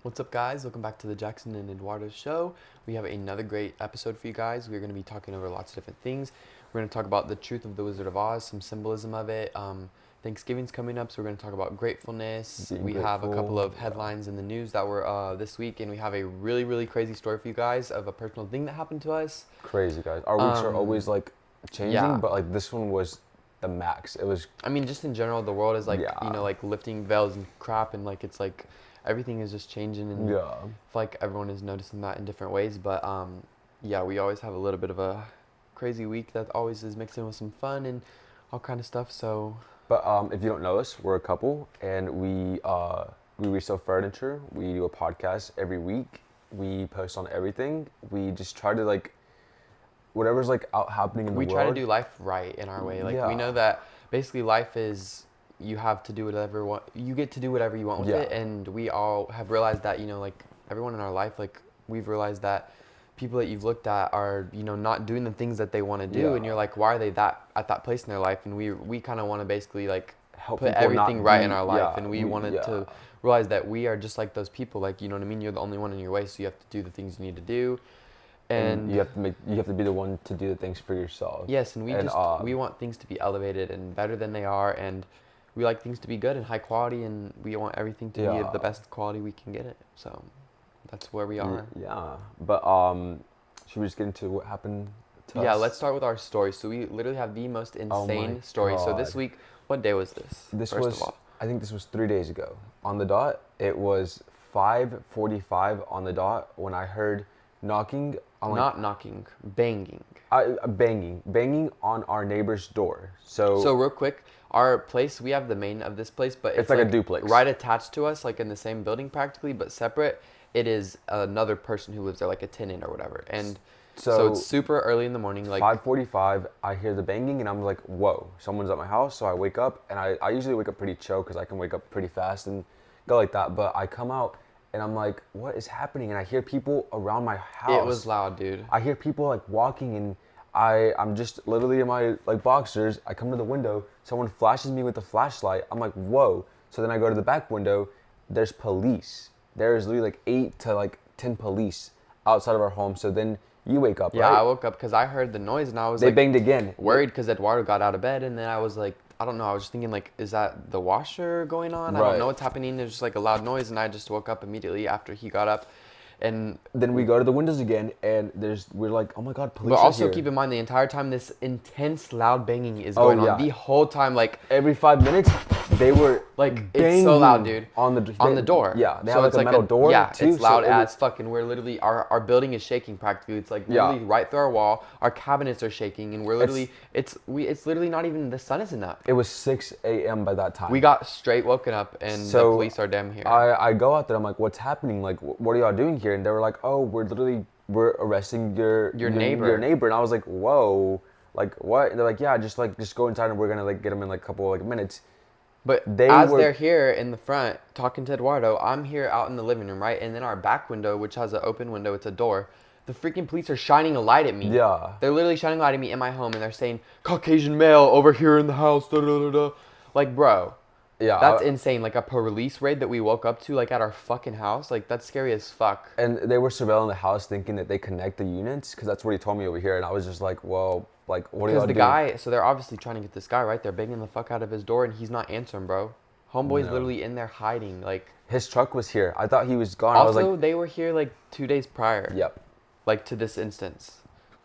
What's up, guys? Welcome back to the Jackson and Eduardo show. We have another great episode for you guys. We're going to be talking over lots of different things. We're going to talk about the truth of the Wizard of Oz, some symbolism of it. Thanksgiving's coming up, so we're going to talk about gratefulness. Being we have a couple grateful, of headlines in the news that were this week, and we have a really, really crazy story for you guys of a personal thing that happened to us. Crazy, guys. Our weeks are always like changing, yeah. but like this one was the max. It was. I mean, just in general, the world is like, Yeah. like lifting veils and crap, and like it's like everything is just changing, and Yeah. I feel like everyone is noticing that in different ways. But yeah, we always have a little bit of a crazy week that always is mixing with some fun and all kind of stuff. So. But if you don't know us, we're a couple, and we resell furniture. We do a podcast every week. We post on everything. We just try to like whatever's like out happening in the world. We try to do life right in our way. Like we know that basically life is you have to do whatever you get to do whatever you want with it, and we all have realized that like everyone in our life, like we've realized that people that you've looked at are not doing the things that they want to do, and you're like, why are they at that place in their life? And we kind of want to basically like help put everything right in our life, and we wanted to realize that we are just like those people, like you know what I mean. You're the only one in your way, so you have to do the things you need to do. And you have to be the one to do the things for yourself. Yes, and we want things to be elevated and better than they are, and we like things to be good and high quality, and we want everything to be of the best quality we can get it. So that's where we are. Yeah, but should we just get into what happened to us? Yeah, let's start with our story. So we literally have the most insane story. God. So this week, what day was this? I think this was 3 days ago. On the dot, it was 5:45 on the dot when I heard knocking on Not knocking, banging. Banging on our neighbor's door. So real quick, our place, we have the main of this place, but it's like a duplex. Right attached to us, like in the same building practically, but separate. It is another person who lives there, like a tenant or whatever. And so it's super early in the morning, like 5:45, I hear the banging and I'm like, whoa, someone's at my house. So I wake up, and I usually wake up pretty chill because I can wake up pretty fast and go like that. But I come out and I'm like, what is happening? And I hear people around my house. It was loud, dude. I hear people like walking, and I'm just literally in my like boxers. I come to the window, someone flashes me with a flashlight. I'm like, whoa. So then I go to the back window, there's police. There's literally like 8 to like 10 police outside of our home. So then you wake up, right? Yeah, I woke up because I heard the noise, and I was they banged again. Worried because Eduardo got out of bed, and then I was like, I don't know, I was just thinking like, is that the washer going on? I don't know what's happening. There's just like a loud noise, and I just woke up immediately after he got up. And then we go to the windows again, and we're like, oh my God, police But also are here. keep in mind, the entire time this intense loud banging is going on. The whole time, like every 5 minutes, they were like, it's so loud, dude. On the door. Yeah, they have like a metal door. Yeah, too, it's loud as fuck, and we're literally our building is shaking practically. It's like literally right through our wall. Our cabinets are shaking, and we're literally it's literally not even, the sun isn't up. It was 6 a.m. by that time. We got straight woken up, and the police are damn here. I go out there. I'm like, what's happening? Like, what are y'all doing here? And they were like, oh, we're arresting your neighbor. And I was like, whoa, like what? And they're like, yeah, just go inside, and we're gonna like get them in like a couple like minutes. But they're here in the front talking to Eduardo, I'm here out in the living room, right? And then our back window, which has an open window, it's a door. The freaking police are shining a light at me. Yeah. They're literally shining a light at me in my home, and they're saying, Caucasian male over here in the house, da da da da. Like, bro. Yeah. That's insane. Like a police raid that we woke up to, like at our fucking house. Like, that's scary as fuck. And they were surveilling the house thinking that they connect the units, because that's what he told me over here. And I was just like, well, like, what are y'all doing? Because the guy, so they're obviously trying to get this guy, right? They're banging the fuck out of his door, and he's not answering, bro. Homeboy's literally in there hiding. Like, his truck was here. I thought he was gone. Also, I was like, they were here like 2 days prior. Yep. Like, to this instance.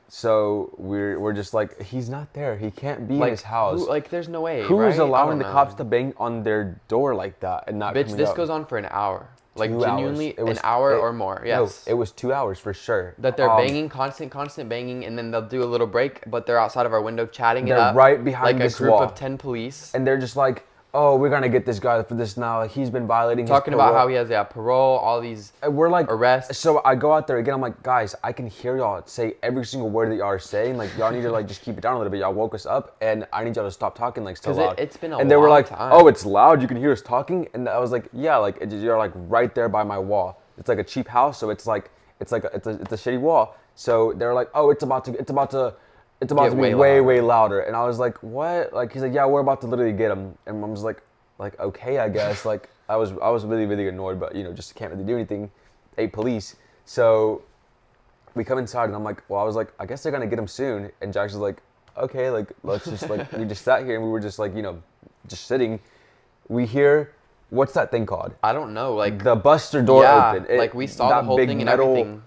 So we're just like, he's not there. He can't be in his house. There's no way. Who is allowing the cops to bang on their door like that and not? Bitch, this goes on for an hour. Like, genuinely, an hour or more. Yes. No, it was 2 hours for sure. That they're banging, constant banging, and then they'll do a little break, but they're outside of our window chatting it up. They're right behind like this wall. Like a group of 10 police. And they're just like, oh, we're gonna get this guy for this now. He's been violating his parole. Talking about how he has parole, all these we're like arrests. So I go out there again. I'm like, guys, I can hear y'all say every single word that y'all are saying. Like, y'all need to like just keep it down a little bit. Y'all woke us up, and I need y'all to stop talking like so loud. It's been a and they were like, time. oh, it's loud. You can hear us talking. And I was like, yeah, like you're like right there by my wall. It's like a cheap house, so it's a shitty wall. So they're like, oh, it's about to be way louder. And I was like, what? Like, he's like, yeah, we're about to literally get him. And I'm just like, okay, I guess. Like, I was really, really annoyed, but just can't really do anything. 8 police. So we come inside and I'm like, well, I was like, I guess they're gonna get him soon. And Jackson's like, okay, like let's just like we just sat here and we were just like, just sitting. We hear, what's that thing called? I don't know, like the buster door open. Like we saw the whole thing and everything.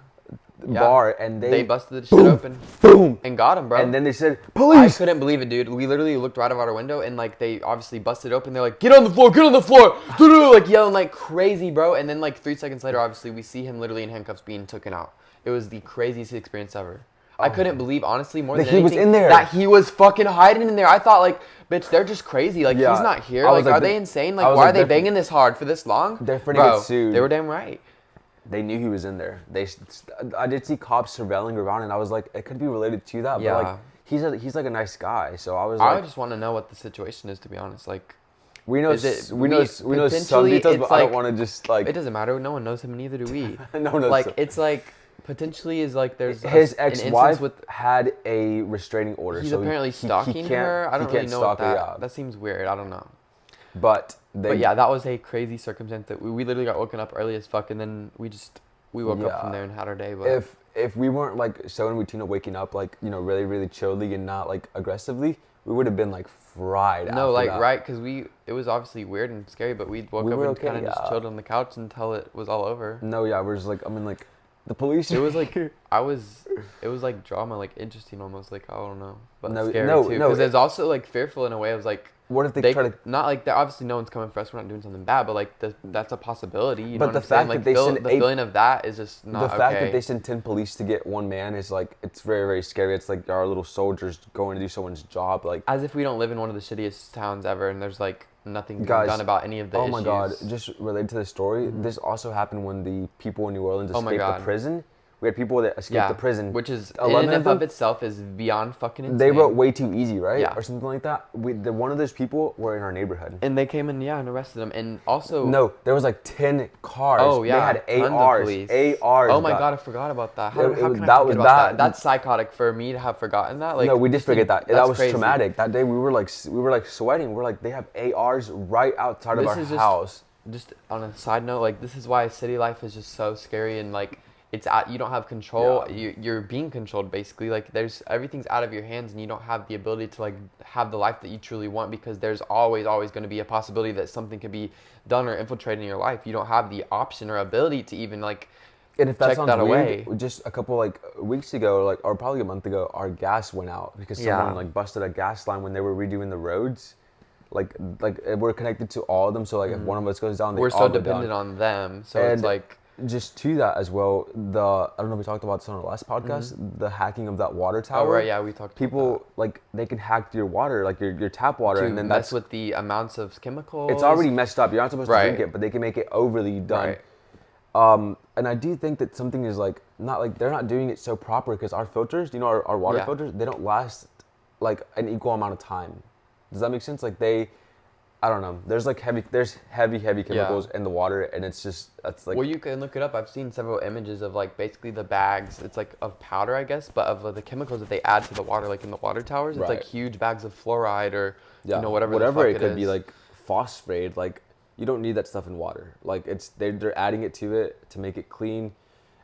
Bar and they busted the shit open. Boom. And got him, bro. And then they said, police! I couldn't believe it, dude. We literally looked right out of our window and like they obviously busted open. They're like, get on the floor, like yelling like crazy, bro. And then like 3 seconds later, obviously we see him literally in handcuffs being taken out. It was the craziest experience ever. I couldn't believe, honestly, more than anything, was in there. that he was fucking hiding in there. I thought like, bitch, they're just crazy. Like he's not here. Like are they insane? Like why are they banging this hard for this long? They're finna get sued. They were damn right. They knew he was in there. I did see cops surveilling around, and I was like, it could be related to that. Yeah. But like, he's like a nice guy, so I was like, I just want to know what the situation is, to be honest. Like, we know some details, but I don't want to just like. It doesn't matter. No one knows him, and neither do we. No one knows. Like, it's like potentially is like there's his ex-wife had a restraining order. He's so apparently stalking her. I don't really know what that. That seems weird. I don't know. But yeah, that was a crazy circumstance that we literally got woken up early as fuck, and then we woke up from there and had our day. But if we weren't like so in routine of waking up like really really chilly and not like aggressively, we would have been like fried. No, like that. Right, because it was obviously weird and scary, but we woke up and kind of just chilled on the couch until it was all over. No, yeah, we're just like like the police. It was like it was like drama, like interesting almost, like I don't know, but scary too. Because it's also like fearful in a way. I was like. What if they try to... Not like that. Obviously, no one's coming for us. We're not doing something bad, but like that's a possibility. You know what the I'm fact saying? that Like they send the feeling of that is just not okay. The fact that they send 10 police to get one man is like, it's very, very scary. It's like our little soldiers going to do someone's job. Like as if we don't live in one of the shittiest towns ever, and there's like nothing being done about any of the issues. Oh my God! Just related to the story, this also happened when the people in New Orleans escaped the prison. We had people that escaped the prison. Which is, in and of itself, is beyond fucking insane. They wrote way too easy, right? Yeah. Or something like that. One of those people were in our neighborhood. And they came in, and arrested them. And also... No, there was like 10 cars. Oh, yeah. They had ARs. ARs. Oh my God, I forgot about that. How can I forget about that? That's psychotic for me to have forgotten that. Like, no, we did forget that. That was crazy. Traumatic. That day we were like sweating. We're like, they have ARs right outside of our house. Just on a side note, like this is why city life is just so scary and like... you don't have control. Yeah. You're being controlled basically. Like everything's out of your hands, and you don't have the ability to like have the life that you truly want because there's always going to be a possibility that something could be done or infiltrated in your life. You don't have the option or ability to even like and if that check that away. Just a couple like weeks ago, or probably a month ago, our gas went out because someone like busted a gas line when they were redoing the roads. Like we're connected to all of them, so like if one of us goes down, they we're all so dependent on them. So and it's like. Just to that as well, I don't know if we talked about this on our last podcast, the hacking of that water tower. Oh, right, yeah, we talked about people, like, they can hack your water, like your tap water. To and then mess with the amounts of chemicals. It's already messed up. You're not supposed to drink it, but they can make it overly done. Right. And I do think that something is, like, not, like, they're not doing it so proper because our filters, our water filters, they don't last, like, an equal amount of time. Does that make sense? Like, I don't know. There's heavy chemicals in the water, and that's like. Well, you can look it up. I've seen several images of like basically the bags. It's like of powder, I guess, but of the chemicals that they add to the water, like in the water towers. It's like huge bags of fluoride or whatever it could be, like phosphate. Like you don't need that stuff in water. Like they're adding it to it to make it clean.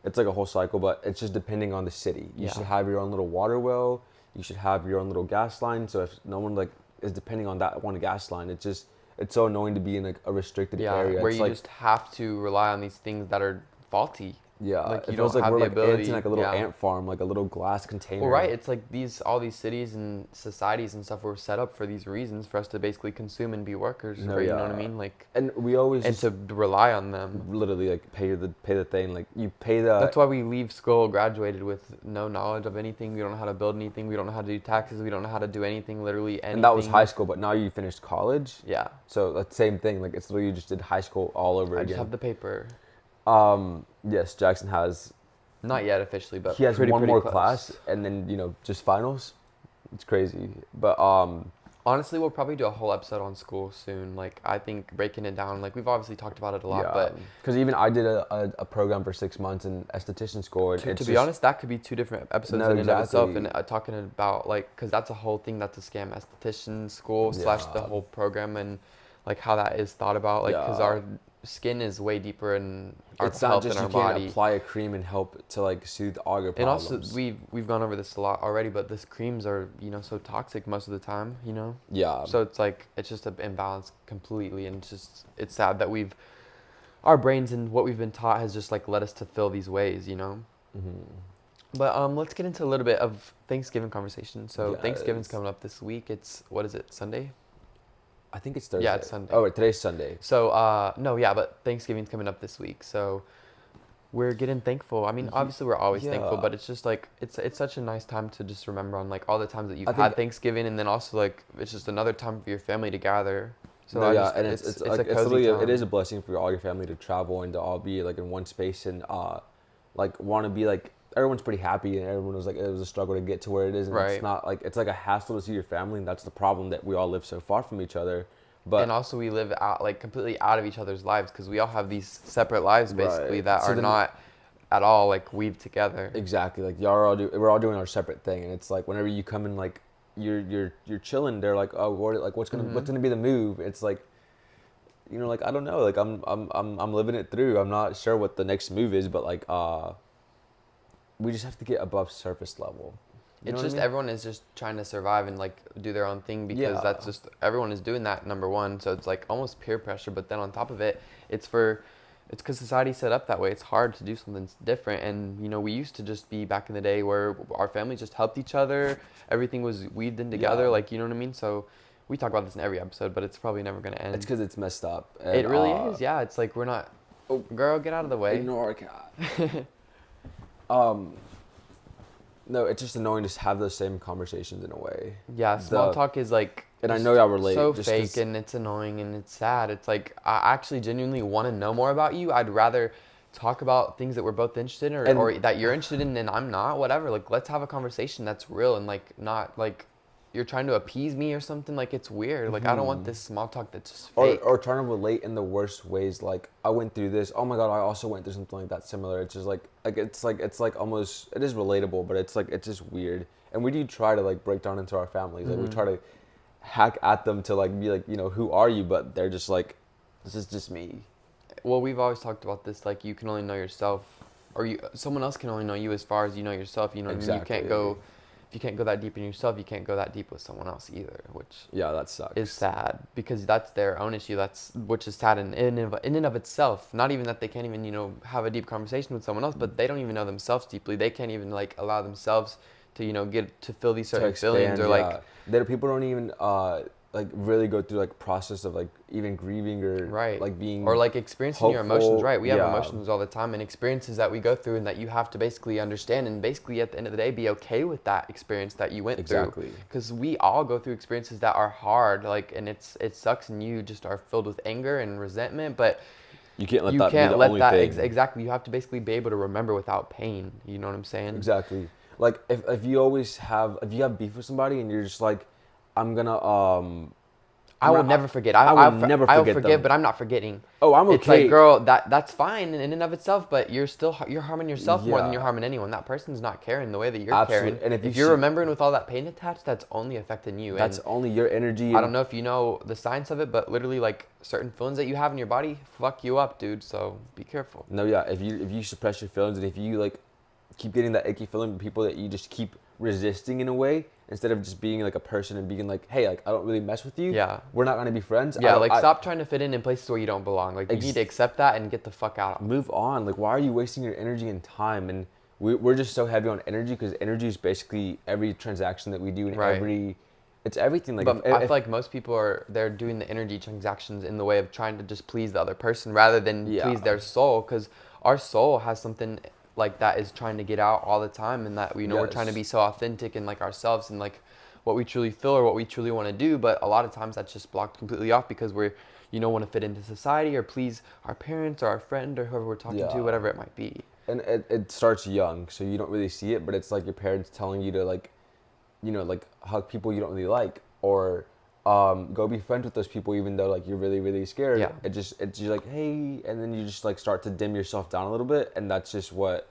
It's like a whole cycle, but it's just depending on the city. You should have your own little water well. You should have your own little gas line. So if no one like is depending on that one gas line, it's so annoying to be in like a restricted area. Where it's you just have to rely on these things that are faulty. Yeah, like you it feels don't like have we're the like ability. Ants in like a little ant farm, like a little glass container. Well, right. It's like all these cities and societies and stuff were set up for these reasons for us to basically consume and be workers. You know what I mean? Like, and we always to rely on them. Literally, like pay the thing. Like you pay the. That's why we leave school graduated with no knowledge of anything. We don't know how to build anything. We don't know how to do taxes. We don't know how to do anything. Literally anything. And that was high school, but now you finished college. Yeah. So that's the same thing. Like it's literally you just did high school all over again. I just have the paper. Yes, Jackson has. Not yet officially, but he has one more close. class, and then just finals. It's crazy, but honestly, we'll probably do a whole episode on school soon. Like I think breaking it down, like we've obviously talked about it a lot, but because even I did a program for 6 months in esthetician school. And to be honest, that could be 2 different episodes in and of itself, and talking about like because that's a whole thing. That's a scam, esthetician school / the whole program and. like how that is thought about, like because Yeah. our skin is way deeper in our It's not health in just our you can't body. apply a cream and help to like soothe all your And also problems. we've gone over this a lot already, but this creams are, you know, so toxic most of the time, you know. Yeah. So it's like it's just an imbalance completely, and it's sad that we've our brains and what we've been taught has just like led us to feel these ways, you know. But let's get into a little bit of Thanksgiving conversation. So Thanksgiving's Yes. coming up this week. It's what is it, Sunday? I think it's Thursday. Yeah, it's Sunday. Oh, wait, today's Sunday. So no, yeah, but Thanksgiving's coming up this week. So we're getting thankful. I mean, obviously we're always thankful, Yeah. but it's just like it's such a nice time to just remember on like all the times that you've I had think Thanksgiving, and then also like it's just another time for your family to gather. So no, I yeah, just and it's like a it's cozy literally time. it is a blessing for all your family to travel and to all be like in one space and like want to be like everyone's pretty happy and everyone was like it was a struggle to get to where it is and Right. it's not like it's like a hassle to see your family and that's the problem that we all live so far from each other. And But also we live out like completely out of each other's lives because we all have these separate lives basically right, that so are then not at all like weaved together. exactly like y'all are all we're all doing our separate thing and it's like whenever you come in like you're chilling, they're like oh what like what's gonna be the move? It's like you know, like I don't know, like I'm living it through. I'm not sure what the next move is, but like we just have to get above surface level. You know It's what I just mean? everyone is just trying to survive and like do their own thing because Yeah. that's just everyone is doing that number one. So it's like almost peer pressure, but then on top of it, it's for it's because society's set up that way. It's hard to do something different, and you know we used to just be back in the day where our families just helped each other. Everything was weaved in together, Yeah. like you know what I mean. So we talk about this in every episode, but it's probably never gonna It's end. because it's messed up. And It really is, yeah. It's like we're not. oh, Girl, get out of the way. ignore a cat. Um, no, it's just annoying to have those same conversations in a way. Yeah, small The talk is like and I just know y'all relate. so Just fake 'cause- and it's annoying and it's sad. It's like I actually genuinely want to know more about you. I'd rather talk about things that we're both interested in or and that you're interested in and I'm not, whatever. Like let's have a conversation that's real and like not like you're trying to appease me or something. Like it's weird. Like I don't want this small talk that's just fake. or trying to relate in the worst ways. Like I went through this. Oh my god, I also went through something like that similar. It's just it's like almost it is relatable, but it's like it's just weird. And we do try to like break down into our families. Like we try to hack at them to like be like you know who are you, but they're just like this is just me. Well, we've always talked about this. Like you can only know yourself, or someone else can only know you as far as you know yourself. You know what I mean? You can't Exactly. go, if you can't go that deep in yourself, you can't go that deep with someone else either, which Yeah, that sucks. is sad because that's their own issue. That's which is sad in and of itself. Not even that they can't even have a deep conversation with someone else, but they don't even know themselves deeply. They can't even like allow themselves to get to feel these To certain feelings expand, or yeah. like There people don't even like really go through like process of like even grieving or right like being or like experiencing your emotions. hopeful. Right, we have Yeah. emotions all the time and experiences that we go through and that you have to basically understand and basically at the end of the day be okay with that experience that you went Exactly. through, because we all go through experiences that are hard, like, and it sucks and you just are filled with anger and resentment, but You can't let you that be can't the let only that thing. exactly, you have to basically be able to remember without pain, you know what I'm saying? Exactly. Like if you always have if you have beef with somebody and you're just like I'm gonna I will never forget. I will never I'll forget forget, them. but I'm not forgetting. Oh, I'm It's like, okay. girl, that's fine in and of itself, but you're harming yourself more than Yeah. you're harming anyone. That person's not caring the way that you're Absolutely. caring. And if if you're you remembering with all that pain attached, that's only affecting you. that's And only your energy I and don't know if you know the science of it, but literally, like certain feelings that you have in your body fuck you up, dude. So be careful. no, yeah, if you suppress your feelings and if you like keep getting that icky feeling with people that you just keep resisting in a way instead of just being like a person and being like, hey, like I don't really mess with you. Yeah. We're not gonna be friends. Yeah, like stop trying to fit in places where you don't belong. Like you need to accept that and get the fuck out. Move on. Like why are you wasting your energy and time? And we're just so heavy on energy because energy is basically every transaction that we do and Right. it's everything. Like But I feel like most people they're doing the energy transactions in the way of trying to just please the other person rather than Yeah. please their soul, because our soul has something like that is trying to get out all the time, and that we're trying to Yes. be so authentic and like ourselves and like what we truly feel or what we truly want to do, but a lot of times that's just blocked completely off because we're want to fit into society or please our parents or our friend or whoever we're talking Yeah. to, whatever it might be. and it starts young, so you don't really see it, but it's like your parents telling you to like, like hug people you don't really like or go be friends with those people even though like you're really really scared. Yeah. It's you're like hey, and then you just like start to dim yourself down a little bit, and that's just what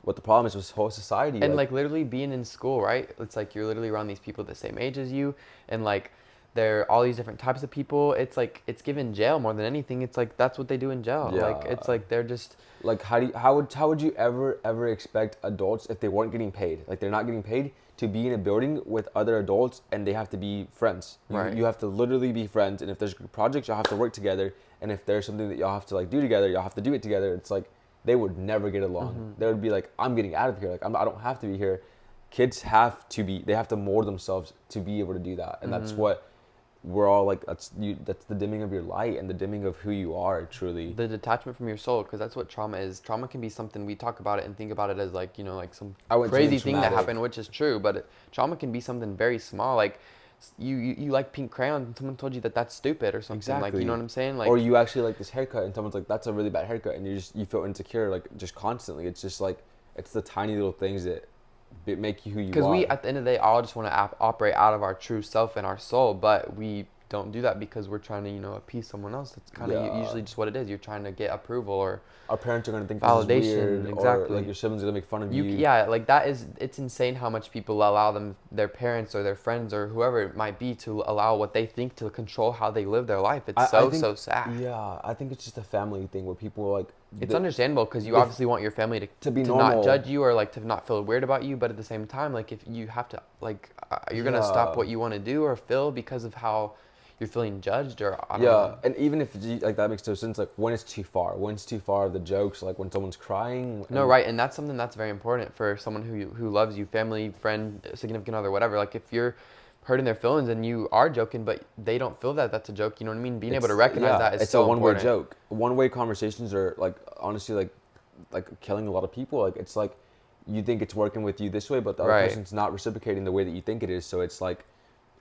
the problem is with whole society. And like literally being in school, right? It's like you're literally around these people the same age as you, and like they're all these different types of people. It's like it's given jail more than anything. It's like that's what they do in jail. Yeah. Like it's like they're just like how would you ever expect adults, if they weren't getting paid, like they're not getting paid, to be in a building with other adults and they have to be friends. You have to literally be friends, and if there's projects, y'all have to work together, and if there's something that y'all have to like do together, y'all have to do it together. It's like they would never get along. They would be like, I'm getting out of here. Like I don't have to be here. Kids have to mold themselves to be able to do that, and that's what we're all like. That's the dimming of your light and the dimming of who you are, truly. The detachment from your soul, because that's what trauma is. Trauma can be something, we talk about it and think about it as like, you know, like some crazy thing that happened, which is true, but trauma can be something very small. Like you like pink crayons and someone told you that that's stupid or something. Exactly. Like, you know what I'm saying? Like, or you actually like this haircut and someone's like, that's a really bad haircut, and you feel insecure, like just constantly. It's just like, it's the tiny little things that make you who you are. Because we, at the end of the day, all just want to operate out of our true self and our soul, but we don't do that because we're trying to, you know, appease someone else. That's kind of usually just what it is. You're trying to get approval, or our parents are going to think validation. This is weird, exactly. or like your siblings are going to make fun of you. Yeah, like that is, it's insane how much people allow their parents or their friends or whoever it might be to allow what they think to control how they live their life. It's so sad. Yeah, I think it's just a family thing where people like. It's understandable because you obviously want your family to be normal, not judge you or like to not feel weird about you, but at the same time, like if you have to like, you're gonna stop what you want to do or feel because of how you're feeling judged, or I don't know. And even if like that makes no sense, like when it's too far the jokes, like when someone's crying. No, right, and that's something that's very important for someone who loves you, family, friend, significant other, whatever. Like if you're hurting their feelings and you are joking, but they don't feel that that's a joke, you know what I mean? Being able to recognize that is it's so a one-way important. joke. One-way conversations are like, honestly, like killing a lot of people. Like it's like you think it's working with you this way, but the other person's not reciprocating the way that you think it is. So it's like,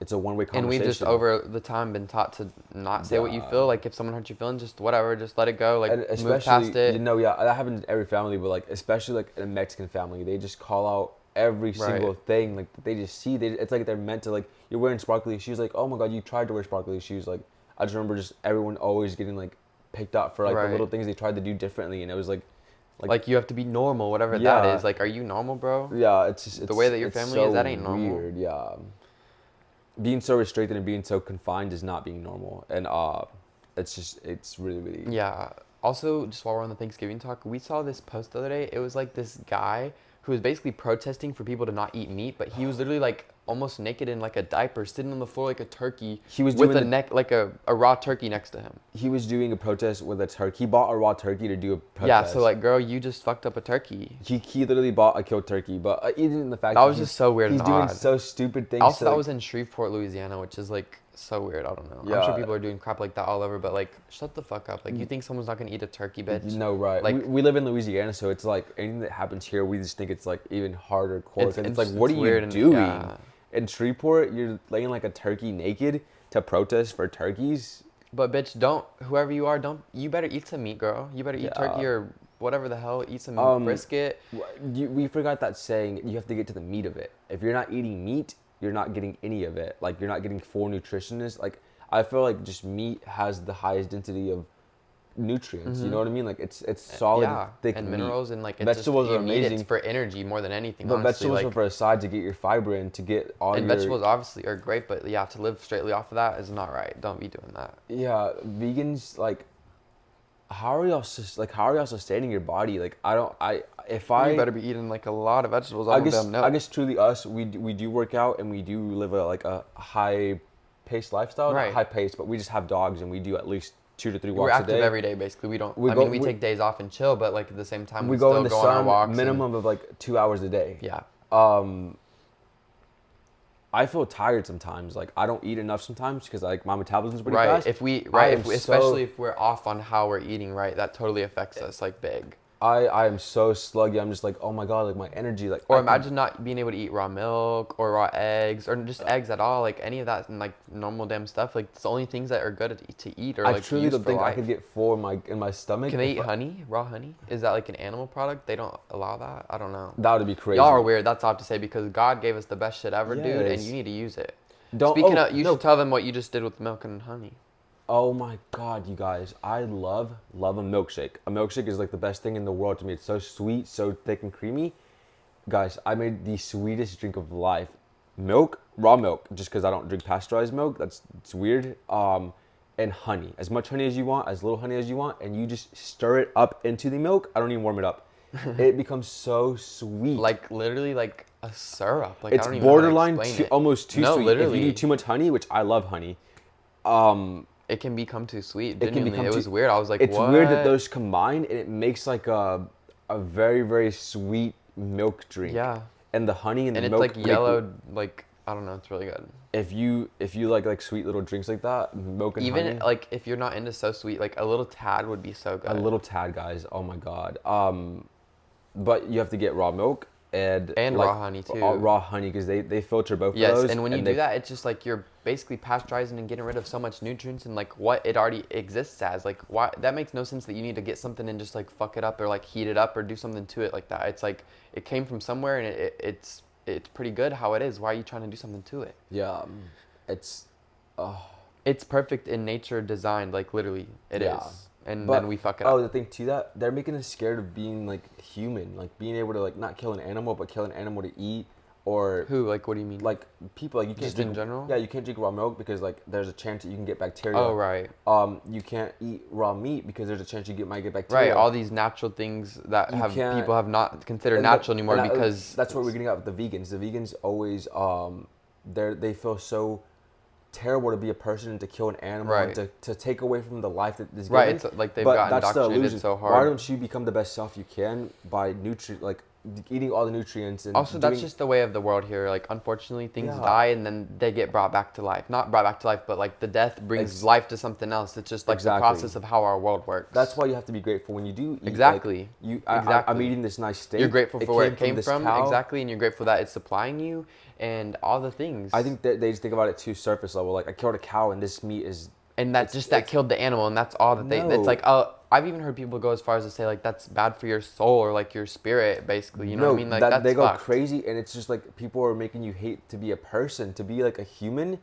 it's a one-way conversation. And we've just over the time been taught to not say what you feel. Like if someone hurts your feelings, just whatever, just let it go. Like move past it. You know, that happens in every family, but like especially like in a Mexican family, they just call out every single thing. Like they just see. It's like they're meant to, like, you're wearing sparkly shoes. Like, oh my god, you tried to wear sparkly shoes. Like I just remember just everyone always getting like picked up for like the little things they tried to do differently, and it was like you have to be normal, whatever that is. Like, are you normal, bro? Yeah, it's just the way that your family is. That ain't normal. Weird, yeah. Being so restricted and being so confined is not being normal, and it's really yeah. Also, just while we're on the Thanksgiving talk, we saw this post the other day. It was like this guy who was basically protesting for people to not eat meat, but he was literally like almost naked in like a diaper, sitting on the floor like a turkey. He was with a raw turkey next to him. He was doing a protest with a turkey. He bought a raw turkey to do a protest. Yeah, so like, girl, you just fucked up a turkey. He literally bought a killed turkey, but even in the fact that was just so weird. He's doing so stupid things. Also, that was in Shreveport, Louisiana, which is like so weird. I don't know. Yeah. I'm sure people are doing crap like that all over, but like, shut the fuck up. Like, you think someone's not gonna eat a turkey, bitch? No, right. Like, we live in Louisiana, so it's like anything that happens here, we just think it's like even harder core. It's like, what are you doing? In Shreveport, you're laying like a turkey naked to protest for turkeys. But bitch, whoever you are, you better eat some meat, girl. You better eat turkey or whatever the hell. Eat some brisket. We forgot that saying. You have to get to the meat of it. If you're not eating meat, you're not getting any of it. Like, you're not getting full nutritionist. Like, I feel like just meat has the highest density of nutrients. You know what I mean? Like, it's solid, thick and minerals, and like, it's vegetables just, are amazing. It's for energy more than anything. But honestly. vegetables are for a side to get your fiber in, to get all and vegetables obviously are great, but yeah, to live straightly off of that is not right. Don't be doing that. Yeah, vegans, like, how are y'all sustaining your body? Like, you better be eating like a lot of vegetables. I guess truly us, we do work out and we do live a high paced lifestyle. Not high paced, but we just have dogs and we do at least 2 to 3 walks a day. We're active every day, basically. We take days off and chill, but like at the same time, we go in the sun, minimum of like 2 hours a day. Yeah. I feel tired sometimes. Like, I don't eat enough sometimes because like my metabolism's pretty fast. Especially if we're off on how we're eating, right? That totally affects us like big. I am so sluggy. I'm just like, oh my god, like my energy, like. Or imagine not being able to eat raw milk or raw eggs or just eggs at all, like any of that, and like normal damn stuff. Like, it's the only things that are good to eat. Or I truly don't think I could get full in my stomach. Can they eat honey? Raw honey? Is that like an animal product? They don't allow that. I don't know. That would be crazy. Y'all are weird. That's all to say, because God gave us the best shit ever, dude, and you need to use it. You should tell them what you just did with milk and honey. Oh my god, you guys. I love a milkshake. A milkshake is like the best thing in the world to me. It's so sweet, so thick and creamy. Guys, I made the sweetest drink of life milk, raw milk, just because I don't drink pasteurized milk. It's weird. And honey, as much honey as you want, as little honey as you want, and you just stir it up into the milk. I don't even warm it up. It becomes so sweet. Like literally like a syrup. Like I It's don't even know how to borderline explain it. almost too No, sweet. If you literally. do too much honey, which I love honey, um, It can become too sweet. it can Genuinely, become it too. was weird. I was like, It's what? weird that those combine, and it makes like a very very sweet milk drink. Yeah. And the honey and And the it's milk like make- yellowed. Like I don't know. It's really good. If you like sweet little drinks like that, milk and Even honey, like if you're not into so sweet, like a little tad would be so good. a little tad, guys. Oh my god. But you have to get raw milk and like, raw honey too. Raw honey because they filter both Yes, of those. and when you do that, it's just like you're basically pasteurizing and getting rid of so much nutrients and like what it already exists as. Like why that makes no sense that you need to get something and just like fuck it up or like heat it up or do something to it like that. It's like it came from somewhere and it's pretty good how it is. Why are you trying to do something to it? Yeah, it's. It's perfect in nature designed, like literally it is. Yeah. And But, then we fuck it oh, up. the thing to that, they're making us scared of being like human, like being able to like not kill an animal, but kill an animal to eat, or Who? Like what do you mean? like people like you can't Just drink in general? Yeah, you can't drink raw milk because like there's a chance that you can get bacteria. Oh right. You can't eat raw meat because there's a chance you might get Right, bacteria. all these natural things that You have can't- people have not considered And natural anymore and because that's what we're getting at with the vegans. The vegans always they feel so terrible to be a person and to kill an animal Right. and to take away from the life that is given. Right, it's like they've But gotten that's the indoctrinated illusion. so hard. Why don't you become the best self you can by eating all the nutrients and Also, that's just the way of the world here. Like, unfortunately, things Yeah. die and then they get brought back to life. Not brought back to life, but like the death brings Ex- life to something else. It's just like Exactly. the process of how our world works. That's why you have to be grateful when you do eat. Exactly. Like, I'm Exactly. eating this nice steak. You're grateful for where it came this from, cow. exactly, and you're grateful that it's supplying you and all the things. I think that they just think about it too surface level. Like I killed a cow and this meat is. and that that killed the animal, and that's all that they. It's No. like, I've even heard people go as far as to say like that's bad for your soul or like your spirit, basically. You know what I mean? Like that's they go fucked. crazy, and it's just like people are making you hate to be a person, to be like a human.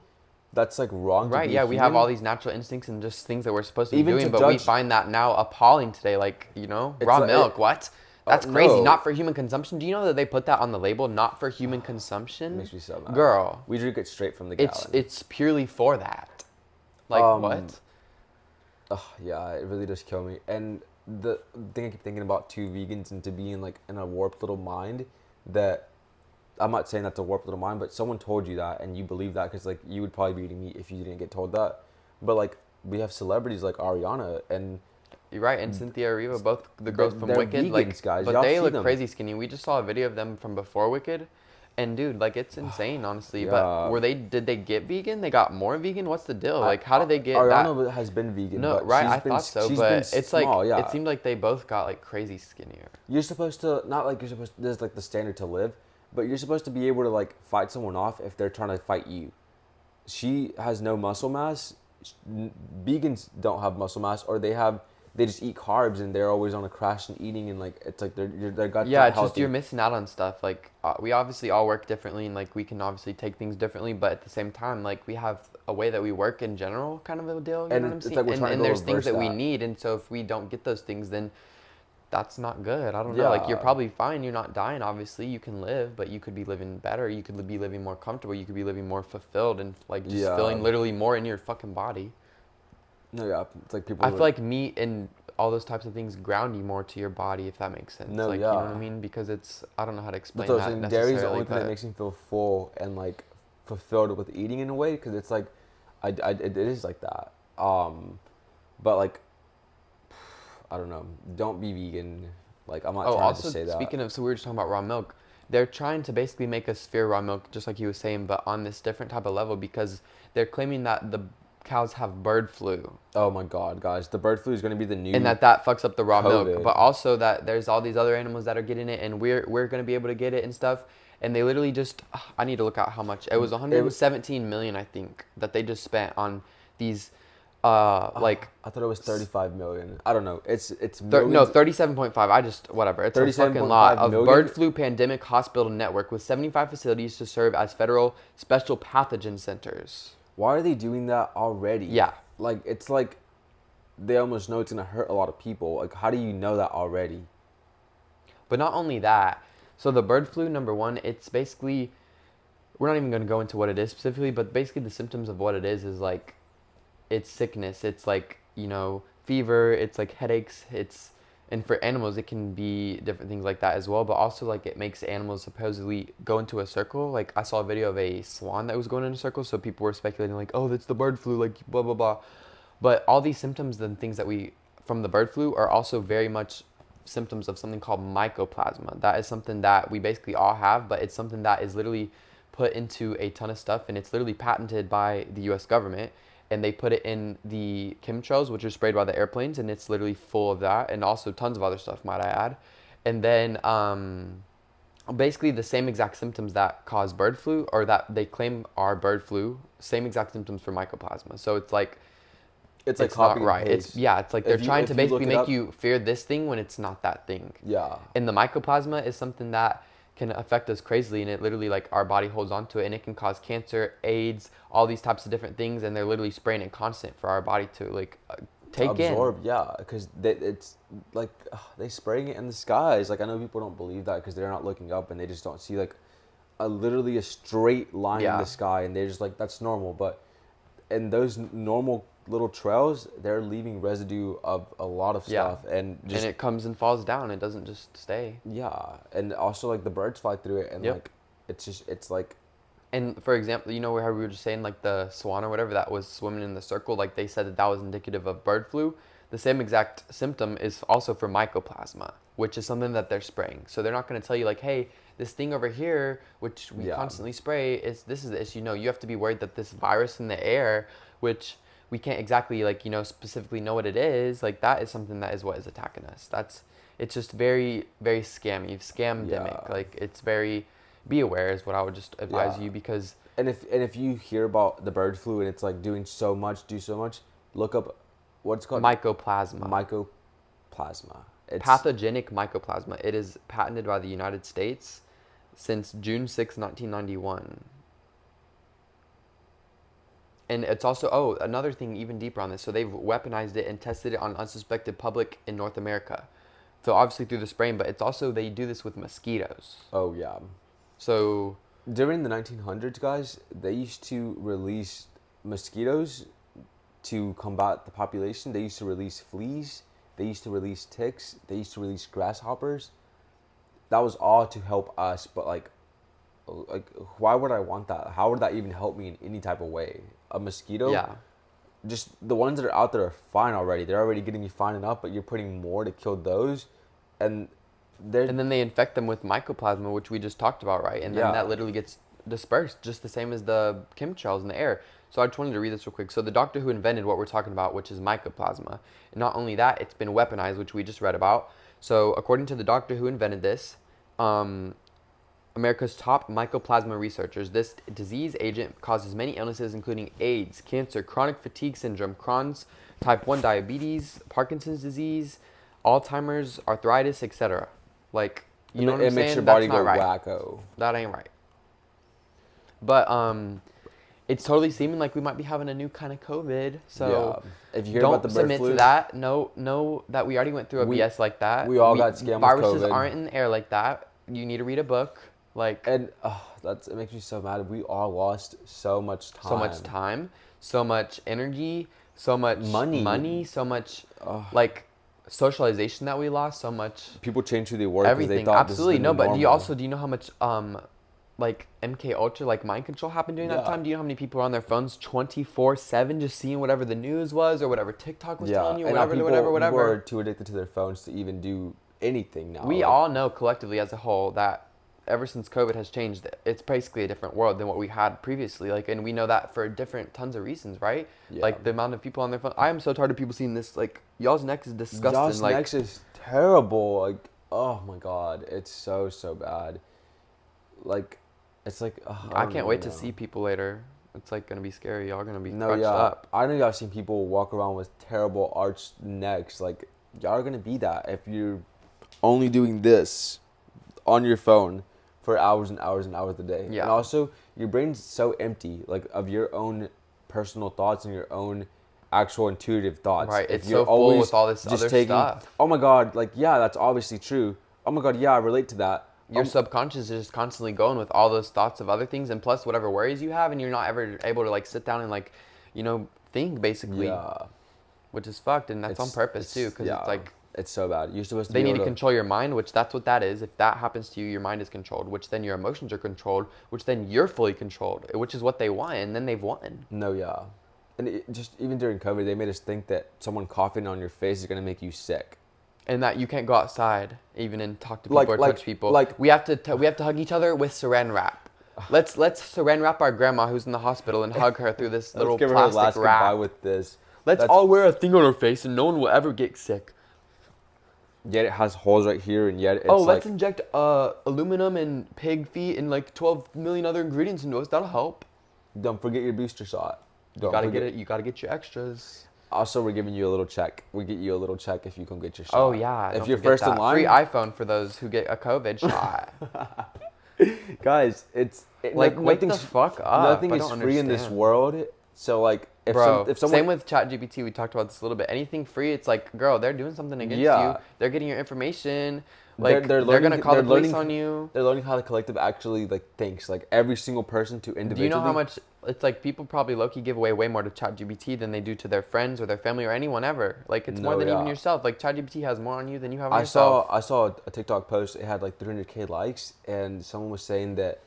That's like wrong. Right, to be yeah, we have human. all these natural instincts and just things that we're supposed to be Even doing, to but we judge- find that now appalling today. Like, you know, It's raw like- milk, what? That's crazy. no. Not for human consumption. Do you know that they put that on the label? Not for human consumption. Makes me so mad. Girl, We drink it straight from the gallon. it's purely for that. Like what? Ugh, yeah, it really does kill me. And the thing I keep thinking about too, vegans and to being like in a warped little mind that I'm not saying that's a warped little mind, but someone told you that and you believe that because like you would probably be eating meat if you didn't get told that. But like we have celebrities like Ariana and You're right, and Cynthia Erivo, both the girls from they're Wicked, like, vegans, guys. but Y'all they see look them. crazy skinny. We just saw a video of them from before Wicked, and dude, like, it's insane, honestly. Yeah. But did they get vegan? They got more vegan? What's the deal? Like, how did they get Ariana that? has been vegan. No, but right, she's I been, thought so, she's but been it's small, like, yeah. it seemed like they both got, like, crazy skinnier. You're supposed to not like you're supposed. This is like the standard to live, but you're supposed to be able to like fight someone off if they're trying to fight you. She has no muscle mass. Vegans don't have muscle mass, or they just eat carbs and they're always on a crash and eating and like it's like they're got Yeah, it's just healthy. you're missing out on stuff. Like we obviously all work differently, and like we can obviously take things differently, but at the same time, like we have a way that we work in general, kind of a deal. You And know what I'm it's saying? like we're trying to and go there's things reverse that we that. need, and so if we don't get those things, then that's not good. I don't know. Like you're Yeah. probably fine. You're not dying. Obviously, you can live, but you could be living better. You could be living more comfortable. You could be living more fulfilled and like just Yeah. feeling literally more in your fucking body. No, yeah, it's like people. I feel like meat and all those types of things ground you more to your body, if that makes sense. No, like, you know yeah. what I mean? Because I don't know how to explain That's what I that was saying. Dairy's the necessarily, only thing that but- makes me feel full and like fulfilled with eating in a way because it's like, it is like that. But like, I don't know. Don't be vegan. Like I'm not Oh, trying also, to say that. speaking of, so we were just talking about raw milk. They're trying to basically make us fear raw milk, just like you were saying, but on this different type of level because they're claiming that the cows have bird flu Oh my God, guys! The bird flu is going to be the new. and that fucks up the raw milk. COVID. But also that there's all these other animals that are getting it, and we're going to be able to get it and stuff. And they literally just, I need to look out how much. It was 117 million, I think, that they just spent on these, like. I thought it was 35 million. I don't know. It's No, millions. 37.5. I just, whatever. It's a fucking 37.5 lot of million? bird flu pandemic hospital network with 75 facilities to serve as federal special pathogen centers. Why are they doing that already? Yeah. Like it's like they almost know it's gonna hurt a lot of people. Like how do you know that already? But not only that, so the bird flu, number one, it's basically, we're not even going to go into what it is specifically, but basically the symptoms of what it is like it's sickness. It's like, fever, it's like headaches, and for animals it can be different things like that as well, but also like it makes animals supposedly go into a circle. Like I saw a video of a swan that was going in a circle, so people were speculating like, oh, that's the bird flu, like blah blah blah. But all these symptoms and things that we from the bird flu are also very much symptoms of something called mycoplasma. That is something that we basically all have, but it's something that is literally put into a ton of stuff, and it's literally patented by the US government, and they put it in the chemtrails, which are sprayed by the airplanes, and it's literally full of that, and also tons of other stuff, might I add. And then basically the same exact symptoms that cause bird flu, or that they claim are bird flu, same exact symptoms for mycoplasma. So It's like it's not copy and right. paste. It's like they're trying to basically make up, you fear this thing when it's not that thing. yeah, And the mycoplasma is something that can affect us crazily, and it literally like our body holds on to it, and it can cause cancer, AIDS, all these types of different things, and they're literally spraying it constant for our body to like take to absorb, in. yeah, because it's like they spraying it in the skies. Like I know people don't believe that because they're not looking up and they just don't see like literally a straight line in the Yeah. sky, and they're just like that's normal. But in those normal little trails, they're leaving residue of a lot of Yeah. stuff, and just And it comes and falls down. It doesn't just stay. yeah, and also like the birds fly through it, and Yep. like it's like And for example, how we were just saying like the swan or whatever that was swimming in the circle, like they said that that was indicative of bird flu. The same exact symptom is also for mycoplasma, which is something that they're spraying. So they're not going to tell you like, hey, this thing over here, which we yeah, constantly spray, this is the issue. No, you have to be worried that this virus in the air, which we can't exactly like specifically know what it is. Like that is something that is what is attacking us. It's just very very scammy, scamdemic. yeah, Like it's very be aware is what I would just advise yeah. you, because And if you hear about the bird flu and it's like doing so much, do so much, look up what's called mycoplasma, mycoplasma. It's pathogenic mycoplasma. It is patented by the United States since June 6, 1991. And it's also, another thing even deeper on this. So they've weaponized it and tested it on unsuspected public in North America. So obviously through the spraying, but it's also, they do this with mosquitoes. oh yeah. So During the 1900s, guys, they used to release mosquitoes to combat the population. They used to release fleas. They used to release ticks. They used to release grasshoppers. That was all to help us, but like why would I want that? How would that even help me in any type of way? A mosquito? yeah. Just the ones that are out there are fine already. They're already getting me fine enough, but you're putting more to kill those, and they're And then they infect them with mycoplasma, which we just talked about, right? And then yeah, that literally gets dispersed, just the same as the chemtrails in the air. So I just wanted to read this real quick. So the doctor who invented what we're talking about, which is mycoplasma, and not only that, it's been weaponized, which we just read about. So according to the doctor who invented this, America's top mycoplasma researchers, this disease agent causes many illnesses, including AIDS, cancer, chronic fatigue syndrome, Crohn's, type 1 diabetes, Parkinson's disease, Alzheimer's, arthritis, etc. Like, you know what I'm saying? it makes your That's body not go right. wacko. That ain't right. But it's totally seeming like we might be having a new kind of COVID. So yeah. If you hear don't about the bird submit flu, to that. Know that we already went through a We- BS like that. we all got scammed with Viruses COVID. aren't in the air like that. You need to read a book. Like and it makes me so mad. We all lost so much time. so much time, so much energy, so much money, so much like socialization that we lost, so much People changed who they were because they everything. thought Absolutely. this is the No, new but normal. do you know how much like MK Ultra, like mind control happened during that Yeah. time? Do you know how many people are on their phones 24/7 just seeing whatever the news was or whatever TikTok was telling you, and now whatever? people are too addicted to their phones to even do anything now. We Like, all know collectively as a whole that ever since COVID has changed, it's basically a different world than what we had previously. Like, and we know that for different tons of reasons, right? Yeah. Like the amount of people on their phone. I am so tired of people seeing this. Like, y'all's neck is disgusting. Josh Like, Next is terrible. Like, oh my god, it's so bad. Like, it's like I can't wait to know. see people later. It's like gonna be scary. Y'all gonna be No, crunched yeah, up. I know y'all seen people walk around with terrible arched necks. Like, y'all are gonna be that if you're only doing this on your phone for hours and hours and hours a day. Yeah. And also, your brain's so empty, like of your own personal thoughts and your own actual intuitive thoughts. Right, If it's you're so full always with all this just other taking, stuff. oh my god, like yeah, that's obviously true. Oh my god, yeah, I relate to that. your subconscious is just constantly going with all those thoughts of other things, and plus whatever worries you have, and you're not ever able to like sit down and like, think basically. Yeah. Which is fucked, and that's on purpose too, because it's like it's so bad. You're supposed to. They need to control your mind, which that's what that is. If that happens to you, your mind is controlled, which then your emotions are controlled, which then you're fully controlled, which is what they want, and then they've won. No, yeah. And just even during COVID, they made us think that someone coughing on your face is going to make you sick. And that you can't go outside even and talk to people or touch people. Like we have to hug each other with saran wrap. Let's saran wrap our grandma who's in the hospital and hug her through this little give plastic her a last wrap. Goodbye with this. Let's all wear a thing on our face and no one will ever get sick. Yet it has holes right here, and yet it's let's inject aluminum and pig feet and like 12 million other ingredients into us. That'll help. Don't forget your booster shot. You gotta get it. You gotta get your extras. Also, we're giving you a little check. We get you a little check if you come get your shot. Oh yeah. If you're first in line, free iPhone for those who get a COVID shot. Guys, wake the fuck up. Nothing is free in this world. So like, if someone, same with ChatGPT, we talked about this a little bit. Anything free, it's like, girl, they're doing something against you. They're getting your information. Like they're gonna call the police on you. They're learning how the collective actually like thinks. Like every single person to individually. Do you know how much? It's like people probably low-key give away way more to ChatGPT than they do to their friends or their family or anyone ever. Like it's more than even yourself. Like ChatGPT has more on you than you have on yourself. I saw a TikTok post. It had like 300K likes, and someone was saying that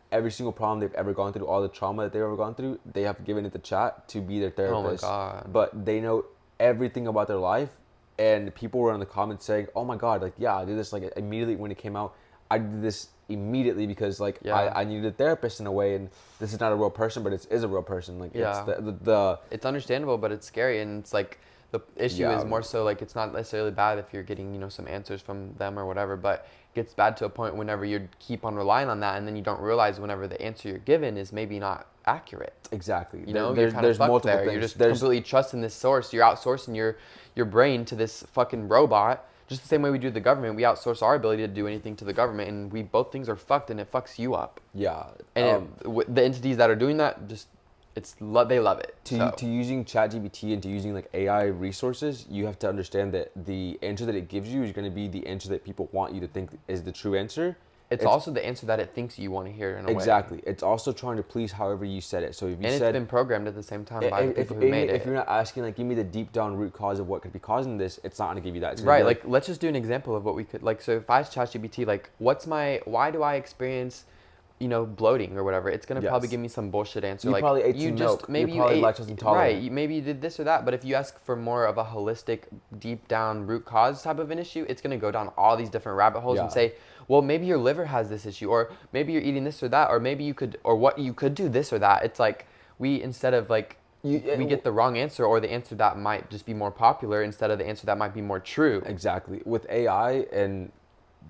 every single problem they've ever gone through, all the trauma that they've ever gone through, they have given it to chat to be their therapist. Oh my God. But they know everything about their life, and people were in the comments saying, "Oh my God, like yeah, I did this like immediately when it came out. I did this immediately because like I needed a therapist in a way, and this is not a real person, but it is a real person. Like it's the it's understandable, but it's scary, and it's like the issue is more so like it's not necessarily bad if you're getting some answers from them or whatever, but it gets bad to a point whenever you keep on relying on that, and then you don't realize whenever the answer you're given is maybe not accurate. Exactly. You're kind of fucked there. Things. You're just completely trusting this source. You're outsourcing your brain to this fucking robot. Just the same way we do the government, we outsource our ability to do anything to the government, and both things are fucked, and it fucks you up. Yeah. And the entities that are doing that, they love it. To using ChatGPT and to using like AI resources, you have to understand that the answer that it gives you is going to be the answer that people want you to think is the true answer. It's also the answer that it thinks you want to hear in a way. Exactly. It's also trying to please however you said it. So if you it's been programmed at the same time by the people who made it. If you're not asking, like, give me the deep down root cause of what could be causing this, it's not going to give you that. Right. Like, let's just do an example of what we could, like, so if I ask ChatGPT, like, why do I experience, bloating or whatever? It's going to probably give me some bullshit answer. You probably ate some milk. Maybe you ate lactose intolerant. Right. Maybe you did this or that. But if you ask for more of a holistic, deep down root cause type of an issue, it's going to go down all these different rabbit holes and say, well, maybe your liver has this issue, or maybe you're eating this or that, or maybe you could do this or that. It's like instead of like we get the wrong answer, or the answer that might just be more popular instead of the answer that might be more true. Exactly. With AI and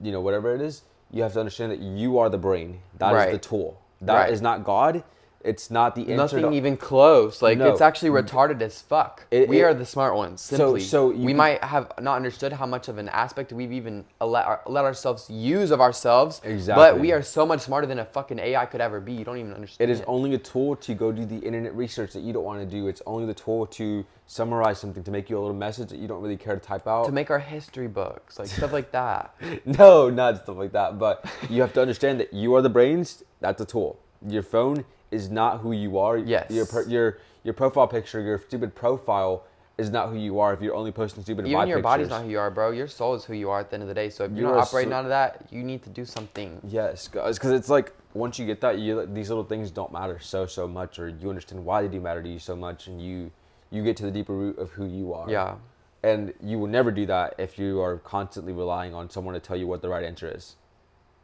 whatever it is, you have to understand that you are the brain. That is the tool. That is not God. It's not the answer. Nothing even close. Like, it's actually retarded as fuck. We are the smart ones, simply. So we might have not understood how much of an aspect we've even let ourselves use of ourselves. Exactly. But we are so much smarter than a fucking AI could ever be. You don't even understand it. Is only a tool to go do the internet research that you don't want to do. It's only the tool to summarize something, to make you a little message that you don't really care to type out. To make our history books, like stuff like that. No, not stuff like that. But you have to understand that you are the brains. That's a tool. Your phone is not who you are. Yes. Your profile picture, your stupid profile is not who you are if you're only posting stupid vibe pictures. Even your body's not who you are, bro. Your soul is who you are at the end of the day. So if you're not operating out of that, you need to do something. Yes, guys, because it's like once you get that, these little things don't matter so much, or you understand why they do matter to you so much, and you get to the deeper root of who you are. Yeah. And you will never do that if you are constantly relying on someone to tell you what the right answer is.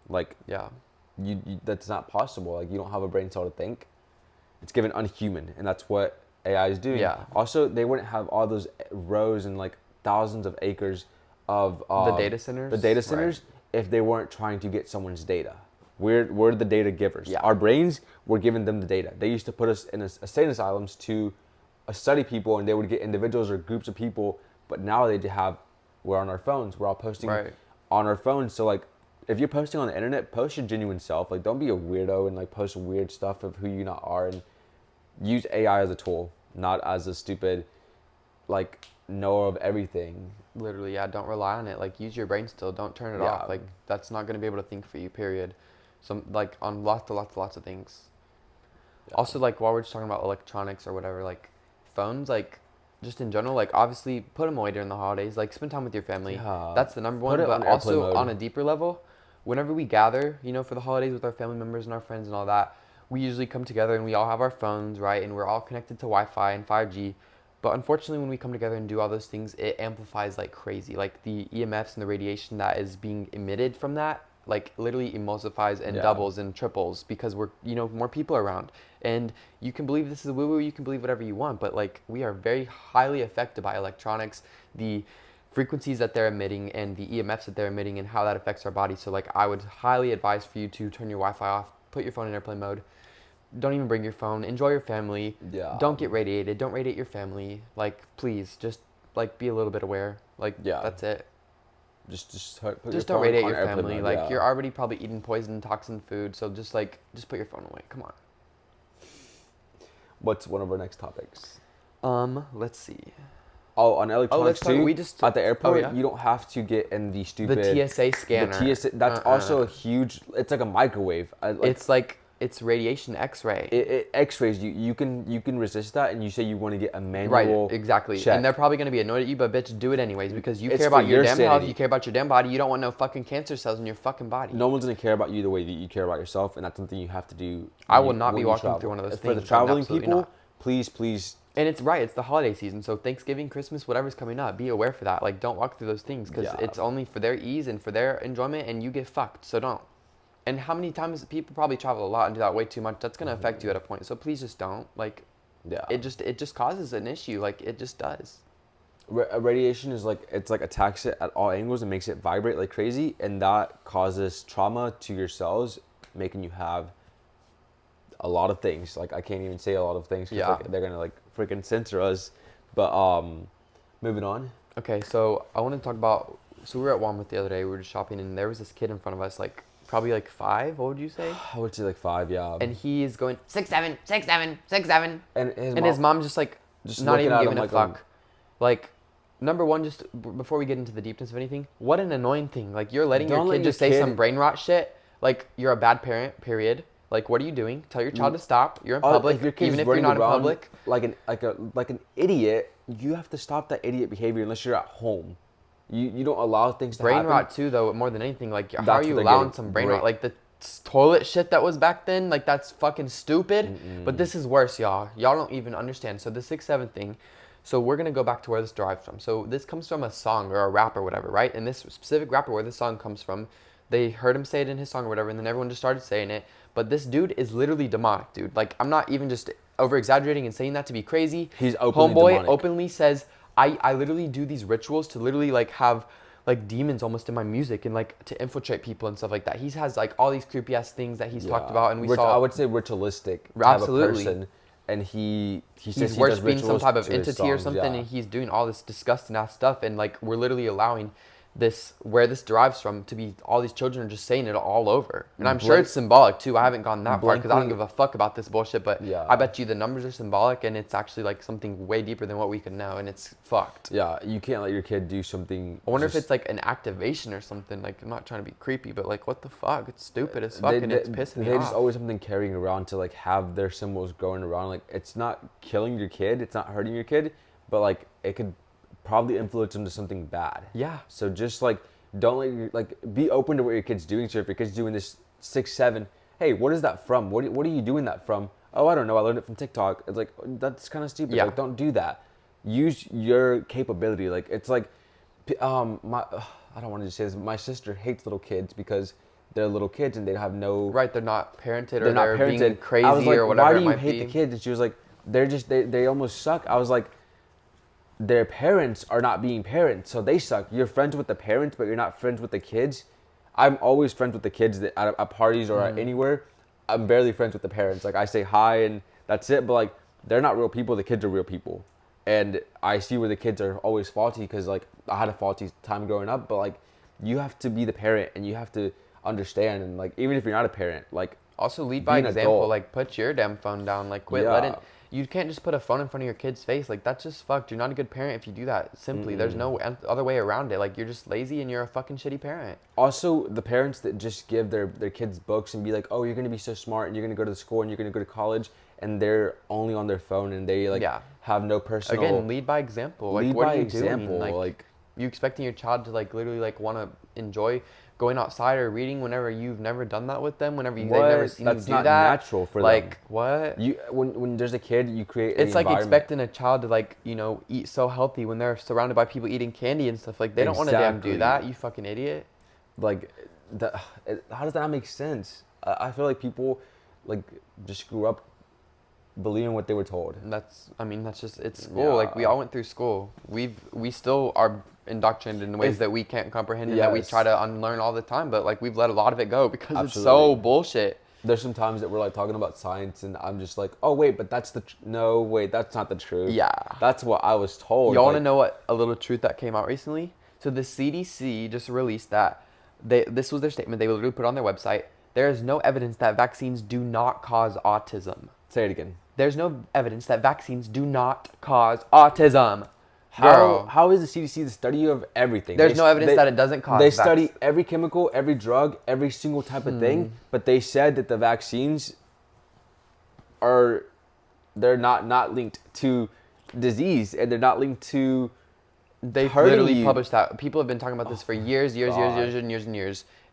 Like, yeah. You that's not possible. Like, you don't have a brain cell to think. It's given unhuman, and that's what AI is doing. Yeah. Also, they wouldn't have all those rows and like thousands of acres of the data centers. The data centers, if they weren't trying to get someone's data. We're the data givers. Yeah. Our brains, we're giving them the data. They used to put us in insane asylums to study people, and they would get individuals or groups of people. But now we're on our phones. We're all posting on our phones. So like, if you're posting on the internet, post your genuine self. Like, don't be a weirdo and like post weird stuff of who you not are, and use AI as a tool, not as a stupid, like, know of everything. Literally, yeah. Don't rely on it. Like, use your brain still. Don't turn it off. Like, that's not gonna be able to think for you. Period. Some like on lots of things. Yeah. Also, like while we're just talking about electronics or whatever, like phones, like just in general, like obviously put them away during the holidays. Like spend time with your family. Yeah. That's the number one. But also on a deeper level, whenever we gather, you know, for the holidays with our family members and our friends and all that, we usually come together and we all have our phones, right? And we're all connected to Wi-Fi and 5G. But unfortunately, when we come together and do all those things, it amplifies like crazy. Like the EMFs and the radiation that is being emitted from that, like literally emulsifies and doubles and triples because we're, you know, more people around. And you can believe this is woo-woo, you can believe whatever you want, but like we are very highly affected by electronics, the frequencies that they're emitting and the EMFs that they're emitting and how that affects our body. So like I would highly advise for you to turn your Wi-Fi off, put your phone in airplane mode. Don't even bring your phone. Enjoy your family. Yeah. Don't get radiated. Don't radiate your family. Like, please, just like be a little bit aware. Like, that's it. Just don't radiate your family. Mode, like, you're already probably eating poison, toxin food. So just put your phone away. Come on. What's one of our next topics? Let's see. Oh, on electronics too. At the airport, you don't have to get in the stupid the TSA scanner. The TSA. That's also a huge. It's like a microwave. It's radiation X-ray. It X-rays you. You can resist that, and you say you want to get a manual. Right, exactly. Check. And they're probably gonna be annoyed at you, but bitch, do it anyways because you it's care about your damn health. You care about your damn body. You don't want no fucking cancer cells in your fucking body. No one's gonna care about you the way that you care about yourself, and that's something you have to do. I will not be walking through one of those things. For the traveling people, please. And it's right. It's the holiday season, so Thanksgiving, Christmas, whatever's coming up, be aware for that. Like, don't walk through those things because it's only for their ease and for their enjoyment, and you get fucked. So don't. And how many times people probably travel a lot and do that way too much? That's gonna affect you at a point. So please just don't. Like, it just causes an issue. Like it just does. Radiation is it's attacks it at all angles and makes it vibrate like crazy, and that causes trauma to your cells, making you have a lot of things. Like I can't even say a lot of things because they're gonna freaking censor us. But moving on. Okay, so I want to talk about. So we were at Walmart the other day. We were just shopping, and there was this kid in front of us, probably 5. What would you say? I would say 5, yeah. And he is going 6, 7, 6, 7, 6, 7. And his mom just not even giving a fuck. Number one, just before we get into the deepness of anything, what an annoying thing. Like you're letting your kid just say some brain rot shit. Like you're a bad parent. Period. Like, what are you doing? Tell your child to stop. You're in public, even if you're not in public. Like an idiot, you have to stop that idiot behavior unless you're at home. You don't allow things to happen. Brain rot too, though, more than anything. Like, how are you allowing some brain rot? Like the toilet shit that was back then. Like that's fucking stupid. Mm-mm. But this is worse, y'all. Y'all don't even understand. So the 6, 7 thing. So we're gonna go back to where this derives from. So this comes from a song or a rap or whatever, right? And this specific rapper, where this song comes from, they heard him say it in his song or whatever, and then everyone just started saying it. But this dude is literally demonic, dude. Like, I'm not even just over-exaggerating and saying that to be crazy. He's openly demonic. Openly says, I literally do these rituals to literally, have, demons almost in my music and, to infiltrate people and stuff like that. He has, all these creepy-ass things that he's talked about, and we saw... I would say ritualistic absolutely. Type of person. And he says he's worshiping some type of entity or something, and he's doing all this disgusting-ass stuff, and, we're literally allowing... where this derives from to be all these children are just saying it all over, and I'm sure it's symbolic too. I haven't gone that far because I don't give a fuck about this bullshit, but I bet you the numbers are symbolic, and it's actually something way deeper than what we can know, and it's fucked. Yeah, you can't let your kid do something. I wonder if it's an activation or something. I'm not trying to be creepy, but what the fuck? It's stupid as fuck, and it's pissing me off. They just always something carrying around to have their symbols going around. It's not killing your kid, it's not hurting your kid, but it could probably influence them to something bad. Yeah. So just don't let your be open to what your kid's doing. So if your kid's doing this 6, 7, hey, what is that from? What are you doing that from? Oh, I don't know. I learned it from TikTok. It's that's kind of stupid. Yeah. Don't do that. Use your capability. It's I don't want to just say this. My sister hates little kids because they're little kids and they have no. Right. They're not parented or they're being crazy or whatever. Why do you hate the kids? And she was like, they almost suck. I was like, their parents are not being parents, so they suck. You're friends with the parents, but you're not friends with the kids. I'm always friends with the kids at parties or at anywhere. I'm barely friends with the parents. I say hi and that's it, but they're not real people. The kids are real people. And I see where the kids are always faulty because I had a faulty time growing up, but you have to be the parent and you have to understand, and even if you're not a parent, also lead by example. Put your damn phone down. Quit letting... you can't just put a phone in front of your kid's face. Like, that's just fucked. You're not a good parent if you do that. Simply, there's no other way around it. Like, you're just lazy and you're a fucking shitty parent. Also, the parents that just give their kids books and be like, oh, you're going to be so smart and you're going to go to the school and you're going to go to college, and they're only on their phone and they, like, have no personal... Again, lead by example. Like, lead what by are you example. doing? Like, you expecting your child to, like, literally, like, want to enjoy going outside or reading whenever you've never done that with them, whenever they've never seen you do that. That's not natural for them. Like, what? When there's a kid, you create It's like expecting a child to, like, you know, eat so healthy when they're surrounded by people eating candy and stuff. Like, they don't want to damn do that, you fucking idiot. Like, how does that make sense? I feel like people, like, just grew up believing what they were told. And that's just, it's school. Like, we all went through school. We still are indoctrinated in ways that we can't comprehend and that we try to unlearn all the time. But, like, we've let a lot of it go because it's so bullshit. There's some times that we're, like, talking about science and I'm just like, oh, wait, but that's no, wait, that's not the truth. Yeah. That's what I was told. Y'all want to know what a little truth that came out recently? So the CDC just released that this was their statement. They literally put on their website, there is no evidence that vaccines do not cause autism. Say it again. There's no evidence that vaccines do not cause autism. How is the CDC the study of everything? There's no evidence that it doesn't cause. They study every chemical, every drug, every single type of thing, but they said that the vaccines they're not linked to disease and they're not linked to... They've literally published that. People have been talking about this for years,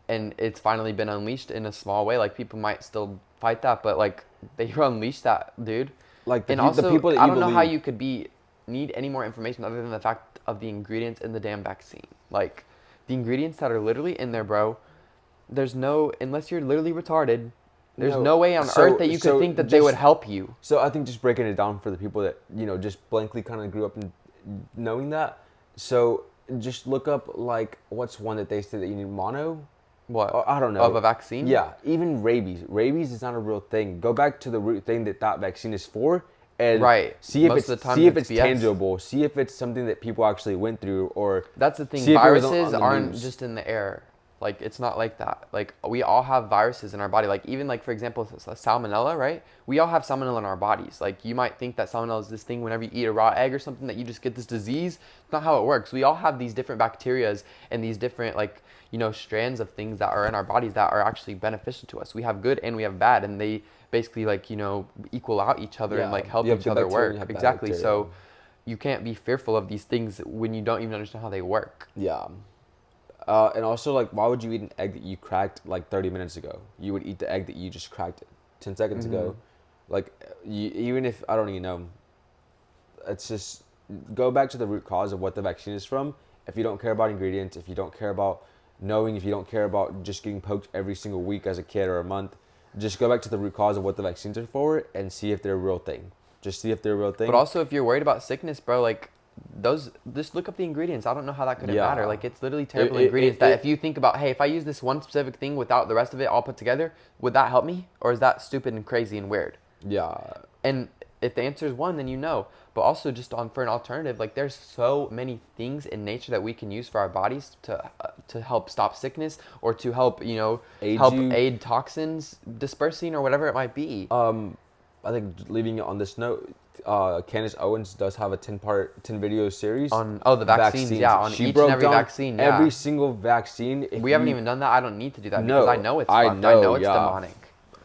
and it's finally been unleashed in a small way. Like, people might still fight that, but, like, they unleashed that, dude. Like, the people that I don't know how you could need any more information other than the fact of the ingredients in the damn vaccine. Like, the ingredients that are literally in there, bro, unless you're literally retarded, there's no way on earth that you could think that they would help you. So I think just breaking it down for the people that, you know, just blankly kind of grew up knowing that. So just look up, like, what's one that they say that you need mono? What? I don't know. Of a vaccine? Yeah. Even rabies. Rabies is not a real thing. Go back to the root thing that vaccine is for and see if it's tangible. See if it's something that people actually went through or... That's the thing. Viruses aren't just in the air. Like, it's not like that. Like, we all have viruses in our body. Like, even, like, for example, salmonella, right? We all have salmonella in our bodies. Like, you might think that salmonella is this thing whenever you eat a raw egg or something that you just get this disease. It's not how it works. We all have these different bacterias and these different, like, you know, strands of things that are in our bodies that are actually beneficial to us. We have good and we have bad, and they basically, like, you know, equal out each other and, like, help each other work. Exactly. So you can't be fearful of these things when you don't even understand how they work. Yeah. And also, like, why would you eat an egg that you cracked, like, 30 minutes ago? You would eat the egg that you just cracked 10 seconds ago. Like, even if, I don't even know, it's just, go back to the root cause of what the vaccine is from. If you don't care about ingredients, if you don't care about knowing, if you don't care about just getting poked every single week as a kid or a month, just go back to the root cause of what the vaccines are for and see if they're a real thing. Just see if they're a real thing. But also, if you're worried about sickness, bro, like, just look up the ingredients. I don't know how that couldn't matter. Like, it's literally terrible ingredients that if you think about, hey, if I use this one specific thing without the rest of it all put together, would that help me? Or is that stupid and crazy and weird? Yeah. And if the answer is one, then you know. But also just for an alternative, like, there's so many things in nature that we can use for our bodies to help stop sickness or to help, you know, aid toxins dispersing or whatever it might be. I think leaving it on this note, Candace Owens does have a 10 video series on the vaccines. Yeah, on each and every vaccine. Yeah. Every single vaccine. We haven't even done that. I don't need to do that because I know it's fucked. I know it's demonic.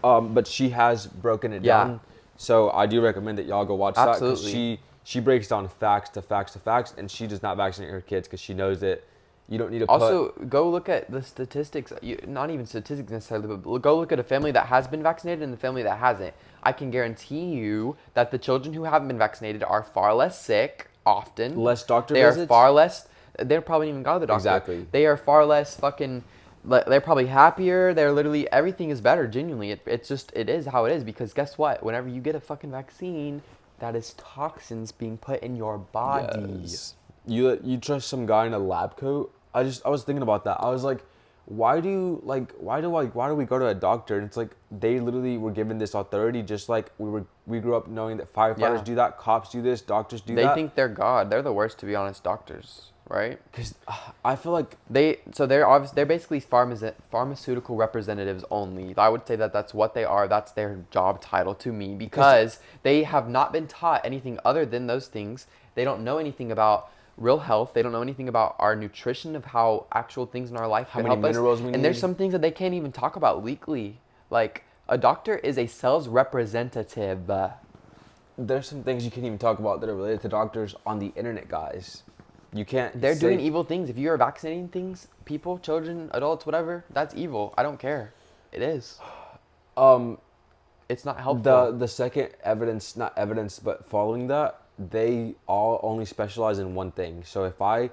But she has broken it down. So I do recommend that y'all go watch that because she breaks down facts to facts to facts, and she does not vaccinate her kids because she knows that you don't need to Also, go look at the statistics. Not even statistics necessarily, but go look at a family that has been vaccinated and the family that hasn't. I can guarantee you that the children who haven't been vaccinated are far less sick often. Less doctor visits? They are far less... They're probably even got to the doctor. Exactly. They are far less fucking... They're probably happier. They're literally... Everything is better, genuinely. It is how it is, because guess what? Whenever you get a fucking vaccine, that is toxins being put in your body. Yes. You trust some guy in a lab coat? I was thinking about that. I was like, why do we go to a doctor? And it's like they literally were given this authority, just like we grew up knowing that firefighters do that, cops do this, doctors do that. They think they're God. They're the worst, to be honest, doctors. right? Because I feel like they're basically pharmaceutical representatives only. I would say that that's what they are. That's their job title to me, because they have not been taught anything other than those things. They don't know anything about real health. They don't know anything about our nutrition, of how actual things in our life how can many help us. minerals we And there's need. some things that they can't even talk about legally. Like, a doctor is a sales representative. There's some things you can't even talk about that are related to doctors on the internet, guys. You can't. They're doing evil things. If you are vaccinating things, people, children, adults, whatever, that's evil. I don't care. It is. Um, It's not helpful. the second evidence, not evidence, but following that, they all only specialize in one thing. So if I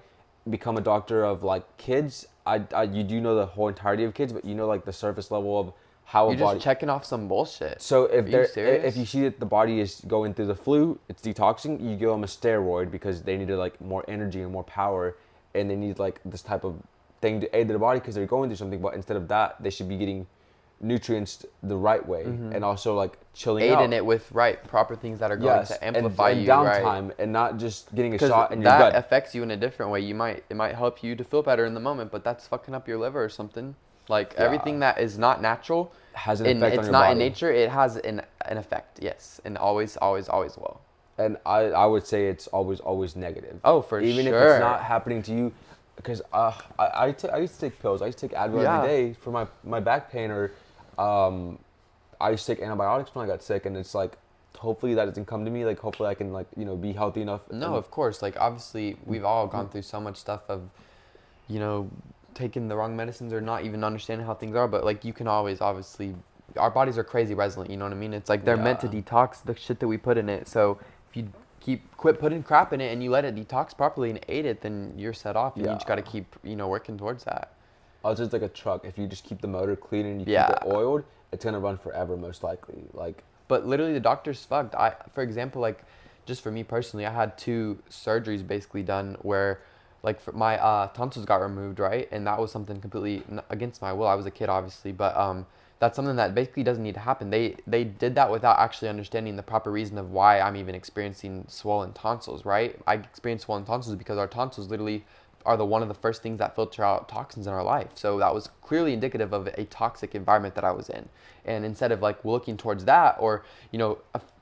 become a doctor of like kids, you do know the whole entirety of kids, but you know like the surface level of how You're a body. just checking off some bullshit. So Are you serious? if you see that the body is going through the flu, it's detoxing, you give them a steroid because they needed like more energy and more power, and they need like this type of thing to aid their body because they're going through something. But instead of that, they should be getting nutrients the right way, and also like chilling out. Aiding it with proper things that are going to amplify and you, downtime, right? and not just getting a Because shot and you're that good. affects you in a different way. It might help you to feel better in the moment, but that's fucking up your liver or something. Like, everything that is not natural, Has an and effect on it's your not body. in nature, it has an effect. Yes, and always, always, always will. And I would say it's always negative. Oh, for even sure. if it's not happening to you, because I used to take pills. I used to take Advil Yeah. every day for my back pain, or I used to take antibiotics when I got sick, and it's like hopefully that doesn't come to me. Like hopefully I can like be healthy enough. No, of course. Like, obviously, we've all gone through so much stuff of, taking the wrong medicines or not even understanding how things are. But, like, you can always, obviously, our bodies are crazy resilient. You know what I mean? It's like they're meant to detox the shit that we put in it. So if you quit putting crap in it and you let it detox properly and aid it, then you're set off. And you just got to keep, working towards that. It's just like a truck. If you just keep the motor clean and you keep Yeah. it oiled, it's gonna run forever, most likely. Like, But literally, the doctor's fucked. For example, like, just for me personally, I had 2 surgeries basically done where, like, my tonsils got removed, right? And that was something completely against my will. I was a kid, obviously, but that's something that basically doesn't need to happen. They did that without actually understanding the proper reason of why I'm even experiencing swollen tonsils, right? I experienced swollen tonsils because our tonsils literally are one of the first things that filter out toxins in our life. So that was clearly indicative of a toxic environment that I was in. And instead of like looking towards that, or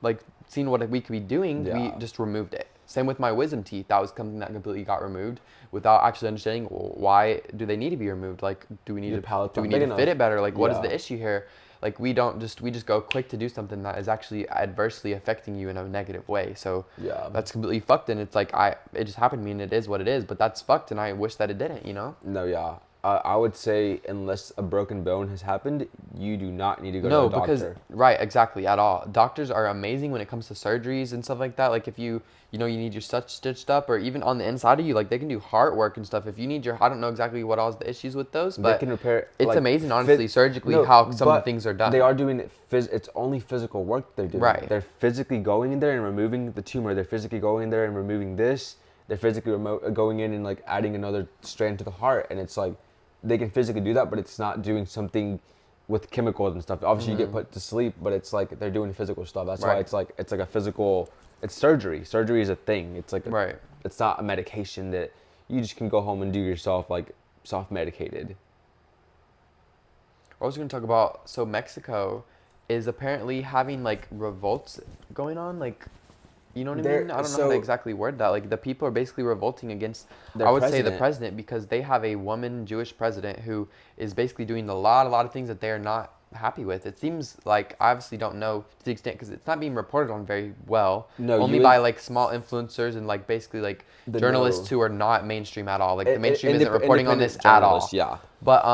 like seeing what we could be doing, we just removed it. Same with my wisdom teeth. That was something that completely got removed without actually understanding, well, why do they need to be removed? Like, do we need to fit it better? Like, what is the issue here? Like, we just go quick to do something that is actually adversely affecting you in a negative way. So that's completely fucked. And it's like, it just happened to me, and it is what it is, but that's fucked. And I wish that it didn't, No, yeah. I would say unless a broken bone has happened, you do not need to go to a doctor. Right, exactly, at all. Doctors are amazing when it comes to surgeries and stuff like that. Like, if you need your stuff stitched up, or even on the inside of you, like, they can do heart work and stuff. If you need I don't know exactly what all the issues with those, but they can repair. It's like, amazing, honestly, surgically, how some of the things are done. They are doing it. It's only physical work they're doing. Right. They're physically going in there and removing the tumor. They're physically going in there and removing this. They're physically going in and like adding another strand to the heart, and it's like they can physically do that, but it's not doing something with chemicals and stuff. Obviously, you get put to sleep, but it's like they're doing physical stuff. That's why it's like a physical. It's surgery. Surgery is a thing. It's like it's not a medication that you just can go home and do yourself, like self-medicated. I was going to talk about, so Mexico is apparently having like revolts going on, like, you know what I mean? I don't know how to exactly word that. Like, the people are basically revolting against, I would say, the president, because they have a woman Jewish president who is basically doing a lot of things that they are not happy with. It seems like, I obviously don't know to the extent, because it's not being reported on very well. No, only by like small influencers and like basically like journalists who are not mainstream at all. Like, the mainstream isn't reporting on this at all. Yeah. But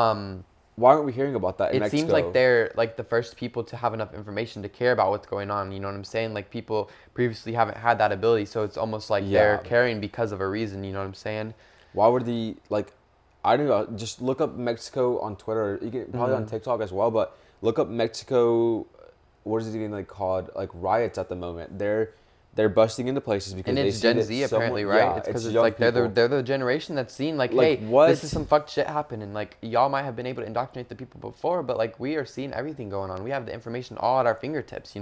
why aren't we hearing about that in Mexico? It seems like they're like the first people to have enough information to care about what's going on. You know what I'm saying? Like, people previously haven't had that ability, so it's almost like they're caring because of a reason. You know what I'm saying? Why would I don't know. Just look up Mexico on Twitter. You can probably on TikTok as well, but look up Mexico. What is it even like called? Like riots at the moment. They're busting into places because and it's they see Gen Z apparently, right? Yeah, it's because it's like they're the generation that's seen like, hey, this is some fucked shit happening. Like, y'all might have been able to indoctrinate the people before, but like, we are seeing everything going on. We have the information all at our fingertips,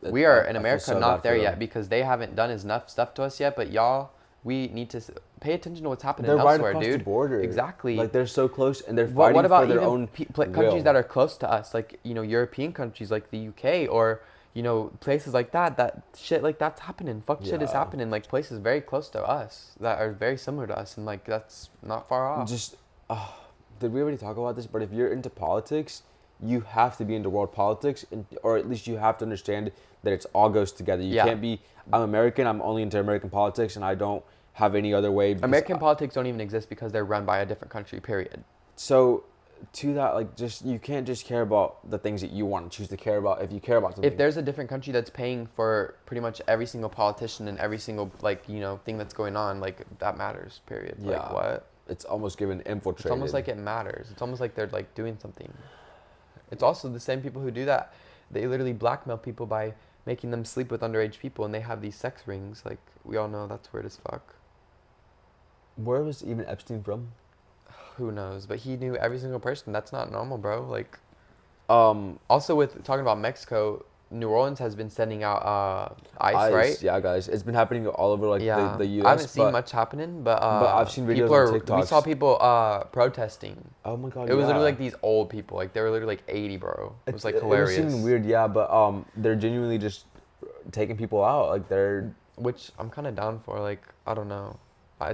we are in America not there yet, because they haven't done enough stuff to us yet. But y'all we need to pay attention to what's happening They're right elsewhere, across dude. the border. Exactly. Like they're so close, and they're What fighting about for their even own countries that are close to us, like, you know, European countries like the UK, or, you know, places like that? That shit like that's happening. Fuck shit is happening. Like places very close to us that are very similar to us, and like that's not far off. Just, did we already talk about this? But if you're into politics, you have to be into world politics, or at least you have to understand that it's all goes together. You can't be, I'm American, I'm only into American politics, and I don't have any other way. American politics don't even exist because they're run by a different country, period. So, to that, like, just, you can't just care about the things that you want to choose to care about if you care about something. If there's a different country that's paying for pretty much every single politician and every single, like, you know, thing that's going on, like, that matters, period. Yeah. Like, what? It's almost given infiltrated. It's almost like it matters. It's almost like they're, like, doing something. It's also the same people who do that. They literally blackmail people by making them sleep with underage people, and they have these sex rings. Like, we all know that's weird as fuck. Where was even Epstein from? Who knows? But he knew every single person. That's not normal, bro. Like, also with talking about Mexico, New Orleans has been sending out ice, right? Yeah, guys. It's been happening all over, like, the U.S. I haven't seen much happening, but I've seen videos on TikTok. We saw people protesting. Oh my god, it was literally like these old people. Like, they were literally like 80, bro. It was like hilarious. It was seeming weird, yeah, but they're genuinely just taking people out. Like, they're... Which I'm kind of down for. Like, I don't know.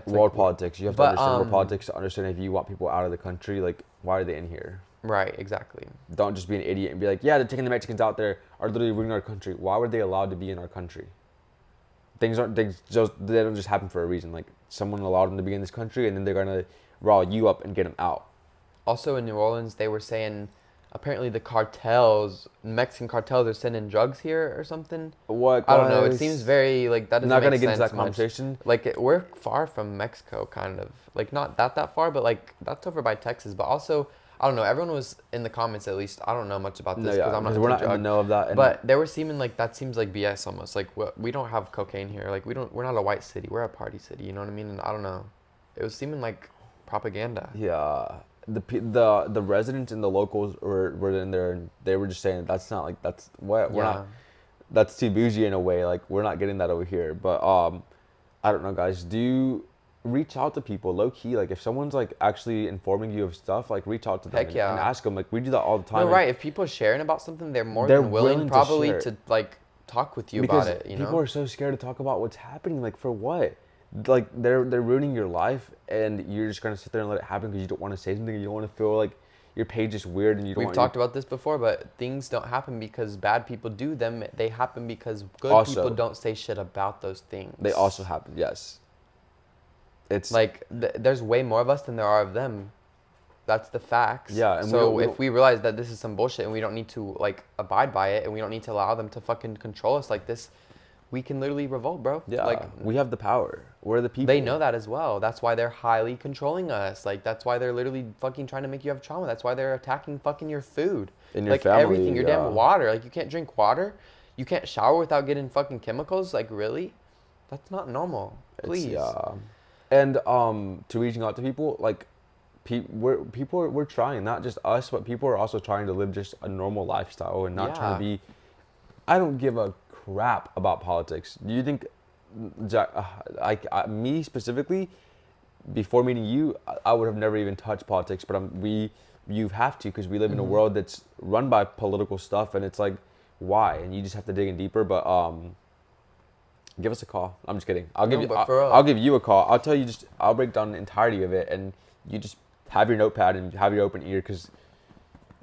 World politics. You have to understand world politics to understand if you want people out of the country, like, why are they in here? Right, exactly. Don't just be an idiot and be like, yeah, they're taking the Mexicans out there, are literally ruining our country. Why were they allowed to be in our country? They don't just happen for a reason. Like, someone allowed them to be in this country, and then they're gonna rile you up and get them out. Also in New Orleans, they were saying apparently the cartels, Mexican cartels, are sending drugs here or something. What? I don't know. It seems very, like, that doesn't not make gonna sense get into that much. conversation. Like, we're far from Mexico, kind of. Like, not that far, but like that's over by Texas. But also, I don't know. Everyone was in the comments, at least. I don't know much about this because I'm not. We're not in the know of that. But they were seeming like that seems like BS almost. Like, we don't have cocaine here. Like, we're not a white city. We're a party city. You know what I mean? And I don't know. It was seeming like propaganda. Yeah. The residents and the locals were in there, and they were just saying that's not like that's what we're not. That's too bougie in a way. Like, we're not getting that over here. But I don't know, guys. Do you reach out to people low key? Like, if someone's like actually informing you of stuff, like, reach out to them and ask them. Like, we do that all the time. No, right. If people are sharing about something, they're more than willing probably to like talk with you about it. You know, people are so scared to talk about what's happening. Like, for what? Like, they're ruining your life, and you're just gonna sit there and let it happen because you don't want to say something, and you don't want to feel like your page is weird, and you don't. We've talked about this before, but things don't happen because bad people do them. They happen because good people don't say shit about those things. They also happen, yes. It's like there's way more of us than there are of them. That's the facts. Yeah, and so if we realize that this is some bullshit and we don't need to like abide by it, and we don't need to allow them to fucking control us like this, we can literally revolt, bro. Yeah, like, we have the power. We're the people. They know that as well. That's why they're highly controlling us. Like, that's why they're literally fucking trying to make you have trauma. That's why they're attacking fucking your food. And your like, family, everything. Your damn water. Like, you can't drink water. You can't shower without getting fucking chemicals. Like, really? That's not normal. Please. And to reaching out to people, like, we're trying, not just us, but people are also trying to live just a normal lifestyle and not trying to be. I don't give a crap about politics. Do you think, me specifically, before meeting you, I would have never even touched politics, but you have to, because we live in a world that's run by political stuff, and it's like, why? And you just have to dig in deeper. But give us a call. I'm just kidding. I'll give you a call. I'll break down the entirety of it, and you just have your notepad and have your open ear, because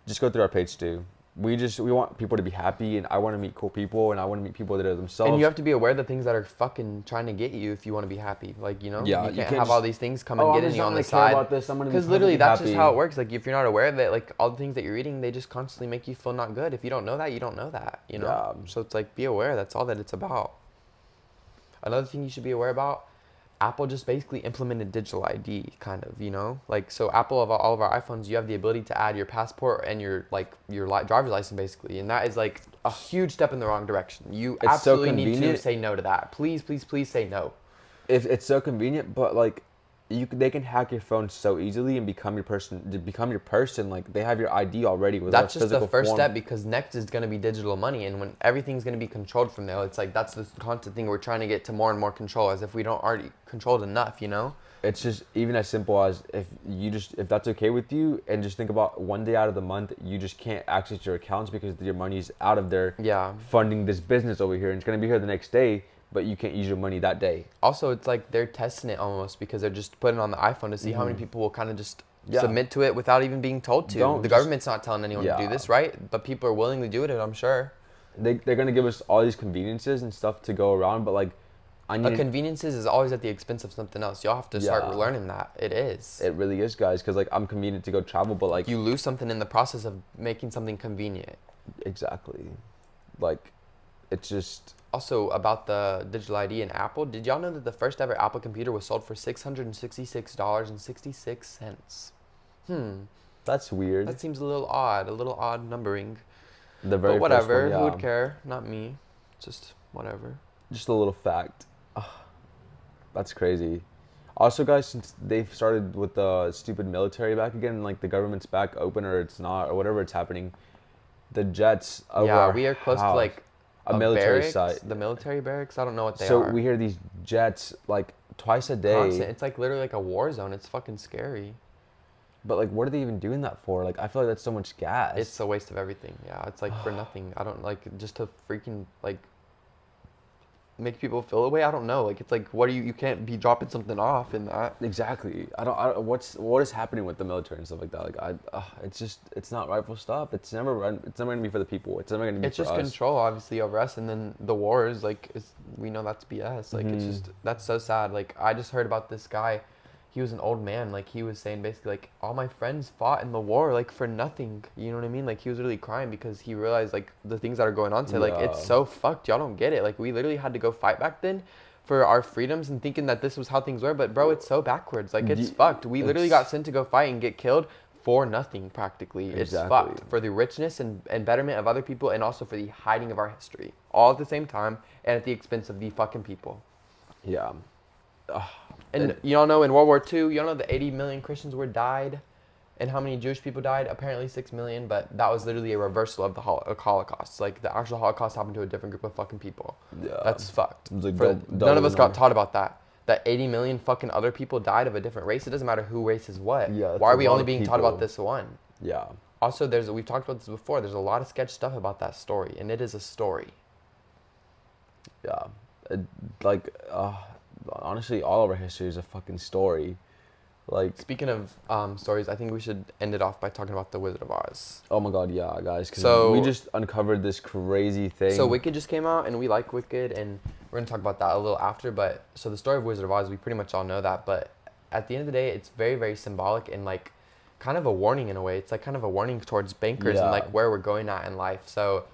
just go through our page too. We want people to be happy, and I want to meet cool people, and I want to meet people that are themselves. And you have to be aware of the things that are fucking trying to get you if you want to be happy. Like, you know, yeah, you can't have all these things come and get in you on the side. Because literally, that's just how it works. Like, if you're not aware of it, like, all the things that you're eating, they just constantly make you feel not good. If you don't know that, you don't know that. You know. Yeah. So it's like, be aware. That's all that it's about. Another thing you should be aware about. Apple just basically implemented digital ID, kind of, you know? Like, so Apple, of all of our iPhones, you have the ability to add your passport and your driver's license, basically. And that is, like, a huge step in the wrong direction. You absolutely need to say no to that. Please, please, please say no. If it's so convenient, but, like, they can hack your phone so easily and become your person. To become your person, like they have your ID already with That's a just the physical first form. step, because next is going to be digital money, and when everything's going to be controlled from there, it's like that's the constant thing we're trying to get to more and more control, as if we don't already controlled enough, you know? It's just even as simple as if that's okay with you, and just think about one day out of the month you just can't access your accounts because your money's out of there Yeah. funding this business over here, and it's gonna be here the next day, but you can't use your money that day. Also, it's like they're testing it almost, because they're just putting it on the iPhone to see how many people will kind of just submit to it without even being told to. Don't The just government's not telling anyone to do yeah. this, right? But people are willingly doing it, I'm sure. They're gonna give us all these conveniences and stuff to go around, but like Conveniences is always at the expense of something else. Y'all have to start learning that. It is. It really is, guys, because like I'm convenient to go travel, but like You lose something in the process of making something convenient. exactly, like it's just Also, about the digital ID in Apple, did y'all know that the first ever Apple computer was sold for $666.66? that's weird. That seems a little odd numbering. The very But whatever, first one, who would care? Not me. Just whatever. Just a little fact. That's crazy. Also, guys, since they've started with the stupid military back again, like the government's back open or it's not or whatever it's happening, the jets over Yeah, our we are close to house- like a military barracks, site. the military barracks. I don't know what they So are. we hear these jets like twice a day. Constant. It's like literally like a war zone. It's fucking scary. But like, what are they even doing that for? Like, I feel like that's so much gas. It's a waste of everything. Yeah, it's like for nothing. I don't like, just to freaking like make people feel away. I don't know. Like, it's like, what are you can't be dropping something off in that. Exactly. I don't. What is happening with the military and stuff like that? Like, it's not rightful stuff. It's never gonna be for the people. It's never gonna be. It's for just us. control, obviously, over us, and then the wars. Like, we know that's BS. Like, it's just that's so sad. Like, I just heard about this guy. He was an old man. Like, he was saying basically like all my friends fought in the war like for nothing. You know what I mean? Like, he was really crying because he realized like the things that are going on today. Like, it's so fucked. Y'all don't get it. Like, we literally had to go fight back then for our freedoms and thinking that this was how things were. But bro, it's so backwards. Like, it's fucked. We literally got sent to go fight and get killed for nothing practically. It's fucked for the richness and betterment of other people, and also for the hiding of our history, all at the same time and at the expense of the fucking people. Yeah. And y'all know in World War II, y'all know the 80 million Christians were died, and how many Jewish people died? Apparently 6 million, but that was literally a reversal of the Holocaust. Like, the actual Holocaust happened to a different group of fucking people. Yeah. That's fucked. Like None of us got taught about that. That 80 million fucking other people died of a different race. It doesn't matter who race is what. Yeah, why are we only being taught about this one? Yeah. Also, we've talked about this before. There's a lot of sketch stuff about that story, and it is a story. Yeah. Honestly, all of our history is a fucking story. Like, speaking of stories, I think we should end it off by talking about the Wizard of Oz. Oh my god, yeah, guys. So we just uncovered this crazy thing. So Wicked just came out, and we like Wicked, and we're gonna talk about that a little after. But so the story of Wizard of Oz, we pretty much all know that. But at the end of the day, it's very, very symbolic and like kind of a warning in a way. It's like kind of a warning towards bankers and like where we're going at in life. So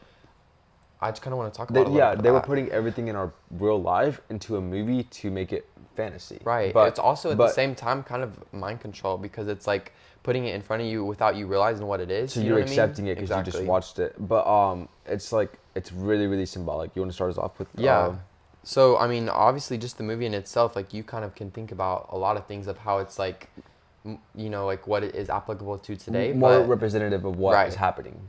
I just kind of want to talk about it. Yeah, they were putting everything in our real life into a movie to make it fantasy. Right. But it's also at the same time kind of mind control, because it's like putting it in front of you without you realizing what it is. So you're accepting it because you just watched it. But it's like, it's really, really symbolic. You want to start us off with? Yeah. So, I mean, obviously just the movie in itself, like you kind of can think about a lot of things of how it's like, you know, like what it is applicable to today. More representative of what is happening.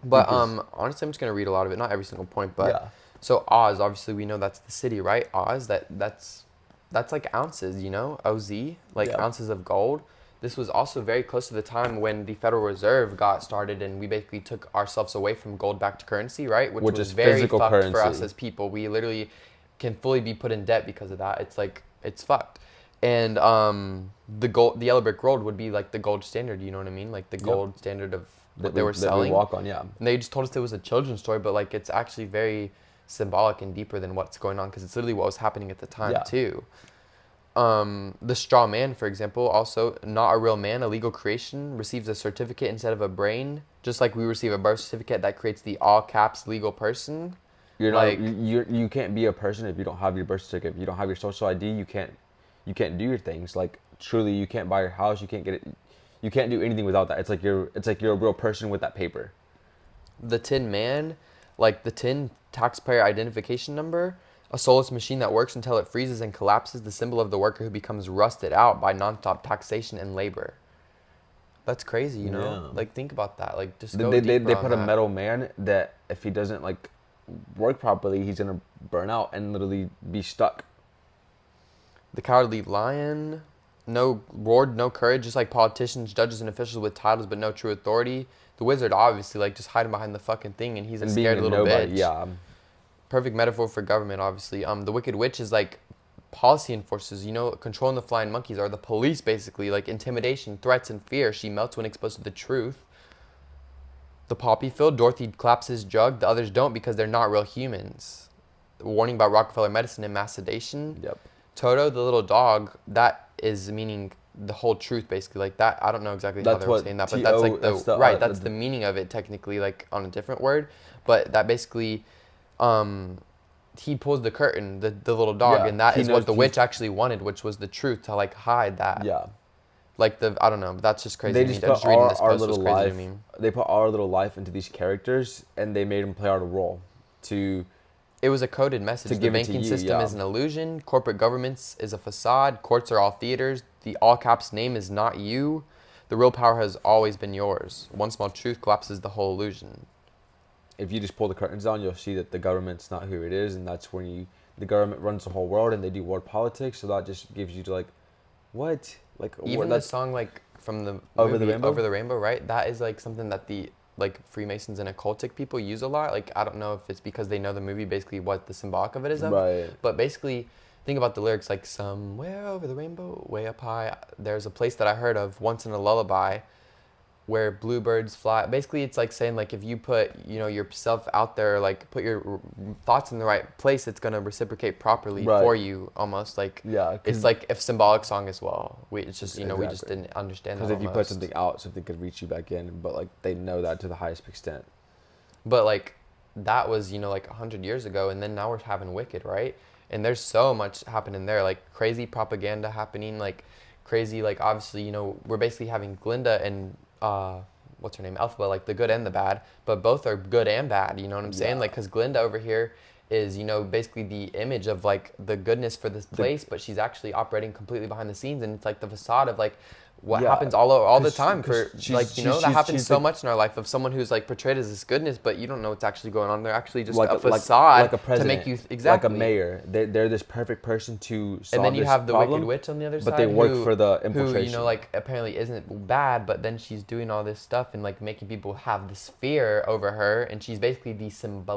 But honestly, I'm just going to read a lot of it. Not every single point, but so Oz, obviously we know that's the city, right? Oz, that's like ounces, you know, OZ, like ounces of gold. This was also very close to the time when the Federal Reserve got started, and we basically took ourselves away from gold-backed currency, right? Which was very fucked currency for us as people. We literally can fully be put in debt because of that. It's like, it's fucked. And the yellow brick road would be like the gold standard, you know what I mean? Like the gold standard of what they were selling. That we walk on, yeah. And they just told us it was a children's story, but like it's actually very symbolic and deeper than what's going on, because it's literally what was happening at the time too. The straw man, for example, also not a real man, a legal creation, receives a certificate instead of a brain, just like we receive a birth certificate that creates the all caps legal person. You're like, you can't be a person if you don't have your birth certificate. If you don't have your social ID, you can't do your things. Like, truly, you can't buy your house, you can't get it, you can't do anything without that. It's like you're a real person with that paper. The Tin Man, like the Tin taxpayer identification number, A soulless machine that works until it freezes and collapses, the symbol of the worker who becomes rusted out by nonstop taxation and labor. That's crazy, you know? Yeah. Like, think about that. Like, just They, go they, they, deeper they on put a that. metal man that if he doesn't like work properly, he's gonna burn out and literally be stuck. The cowardly lion, no reward, no courage, just like politicians, judges, and officials with titles but no true authority. The wizard, obviously, like, just hiding behind the fucking thing, and he's a And being scared a little nobody, bitch. yeah. Perfect metaphor for government, obviously. The wicked witch is like policy enforcers, you know, controlling the flying monkeys, or the police, basically, like intimidation, threats, and fear. She melts when exposed to the truth. The poppy field, Dorothy claps his jug, the others don't because they're not real humans. Warning about Rockefeller medicine and mass sedation. Yep. Toto, the little dog, that is meaning the whole truth, basically. Like that, I don't know exactly how That's they were what saying that, but T that's O. like That's the right. That's the meaning of it, technically, like on a different word. But that basically, he pulls the curtain, the little dog, Yeah, and that he is knows what the witch actually wanted, which was the truth, to like hide that. yeah. Like I don't know, that's just crazy They to me. just put Just reading this our post was little crazy life. to me. They put our little life into these characters, and they made them play out a role to It was a coded message. The give it to banking you. system Yeah. is an illusion. Corporate governments is a facade. Courts are all theaters. The all caps name is not you. The real power has always been yours. One small truth collapses the whole illusion. If you just pull the curtains down, you'll see that the government's not who it is, and that's when the government runs the whole world, and they do world politics. So that just gives you to like, what? Like Even what, the song like from the Over the movie Rainbow? Over the Rainbow, right? That is like something that the like Freemasons and occultic people use a lot. Like I don't know if it's because they know the movie, basically what the symbolic of it is of. Right. But basically, think about the lyrics like somewhere over the rainbow, way up high. There's a place that I heard of once in a lullaby where bluebirds fly. Basically, it's like saying like if you put, you know, yourself out there, like put your thoughts in the right place, it's gonna reciprocate properly Right. for you. Almost like Yeah, it's like a symbolic song as well. It's just, you know, we just Exactly. didn't understand that Because if you put almost. something out, something could reach you back in. But like they know that to the highest extent. But like that was, you know, like 100 years ago, and then now we're having Wicked, right? And there's so much happening there, like crazy propaganda happening, like crazy, like obviously, you know, we're basically having Glinda and what's her name, Elphaba, like the good and the bad, but both are good and bad. You know what I'm saying? Yeah. Like, cause Glinda over here is, you know, basically the image of like the goodness for this place, but she's actually operating completely behind the scenes, and it's like the facade of like what Yeah, happens all the 'cause time she- for 'cause like, you know, that happens she's so like- much in our life of someone who's like portrayed as this goodness, but you don't know what's actually going on. They're actually just a facade like a president, to make you exactly like a mayor. They're this perfect person to solve and then you this have the problem, Wicked Witch on the other side, but they work who, for the who, infiltration. you know, like apparently isn't bad, but then she's doing all this stuff and like making people have this fear over her, and she's basically the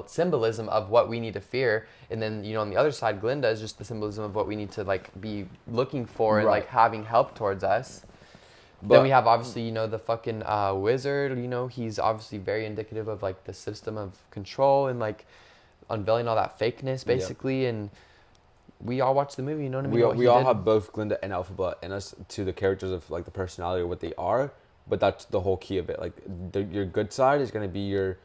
symbolism of what we need to fear. And then, you know, on the other side, Glinda is just the symbolism of what we need to like be looking for and Right. like having help towards us. But Then we have obviously, you know, the fucking wizard. You know, he's obviously very indicative of like the system of control and like unveiling all that fakeness, basically. And we all watch the movie. You know what I mean? we all have both Glinda and Elphaba in us to the characters of like the personality or what they are. But that's the whole key of it. Like your good side is gonna be your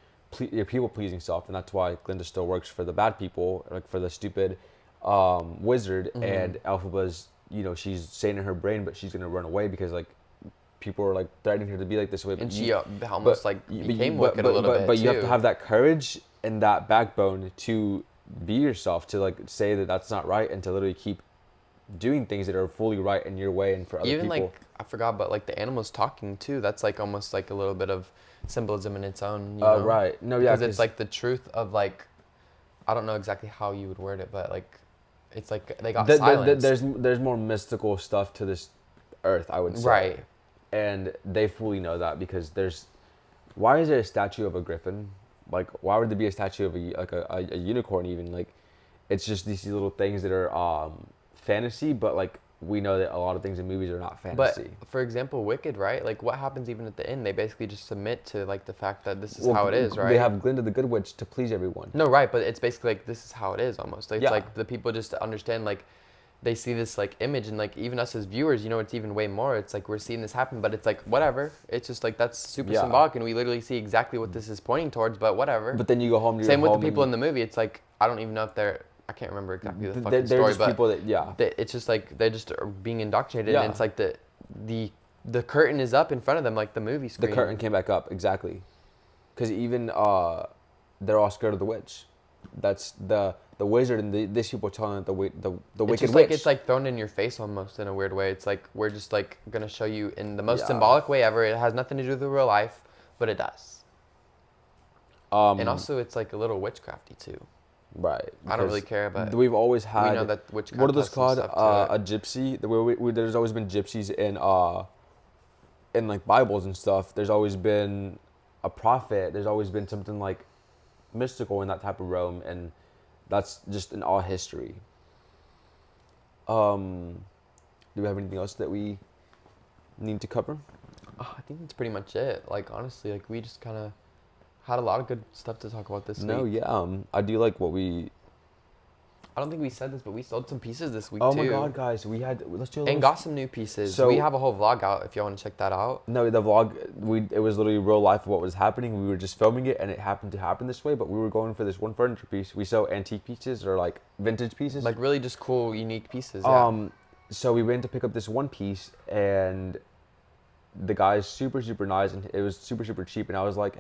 people pleasing self, and that's why Glinda still works for the bad people, like for the stupid wizard, and Elphaba's, you know, she's saying in her brain, but she's gonna run away because like people are like threatening her to be like this way. And she almost like became wicked a little bit But you have too. to have that courage and that backbone to be yourself, to like say that that's not right, and to literally keep doing things that are fully right in your way and for other Even people. like I forgot, but like the animals talking too. That's like almost like a little bit of symbolism in its own. You know? Right. No, yeah. Because it's like the truth of like, I don't know exactly how you would word it, but like, it's like they got silenced. There's more mystical stuff to this earth, I would say. Right. And they fully know that because why is there a statue of a griffin? Like, why would there be a statue of a unicorn even? Like, it's just these little things that are fantasy, but like we know that a lot of things in movies are not fantasy. But for example, Wicked, right? Like what happens even at the end? They basically just submit to like the fact that this is how it is, right? They have Glinda the Good Witch to please everyone. No, right, but it's basically like this is how it is almost. Like, Yeah. it's like the people just understand like they see this like image, and like even us as viewers, you know, it's even way more. It's like we're seeing this happen, but it's like whatever. It's just like that's super Yeah. symbolic, and we literally see exactly what this is pointing towards. But whatever. But then you go home to Same your with home the people in and the movie. It's like I don't even know if they're. I can't remember exactly the fucking they're story, just but people that it's just like they just are being indoctrinated, Yeah. and it's like the curtain is up in front of them, like the movie screen. the curtain came back up exactly, because even they're all scared of the witch. that's the wizard, and these people telling it the wicked just witch. It's like thrown in your face almost in a weird way. It's like we're just like gonna show you in the most symbolic way ever. It has nothing to do with real life, but it does. And also, it's like a little witchcrafty too. Right. I don't really care, but we've always had. We know that witchcraft. What are those called? A gypsy. There's always been gypsies in like Bibles and stuff. There's always been a prophet. There's always been something like mystical in that type of realm, and that's just in all history. Do we have anything else that we need to cover? I think that's pretty much it. Like honestly, like we just kind of had a lot of good stuff to talk about this week. No, yeah. I do like what we. I don't think we said this, but we sold some pieces this week too. Oh my god, guys, let's do. And got some new pieces. So we have a whole vlog out if y'all want to check that out. No, the vlog it was literally real life of what was happening. We were just filming it, and it happened to happen this way. But we were going for this one furniture piece. We sell antique pieces or like vintage pieces, like really just cool, unique pieces. Yeah. So we went to pick up this one piece, and the guy's super nice, and it was super cheap. And I was like,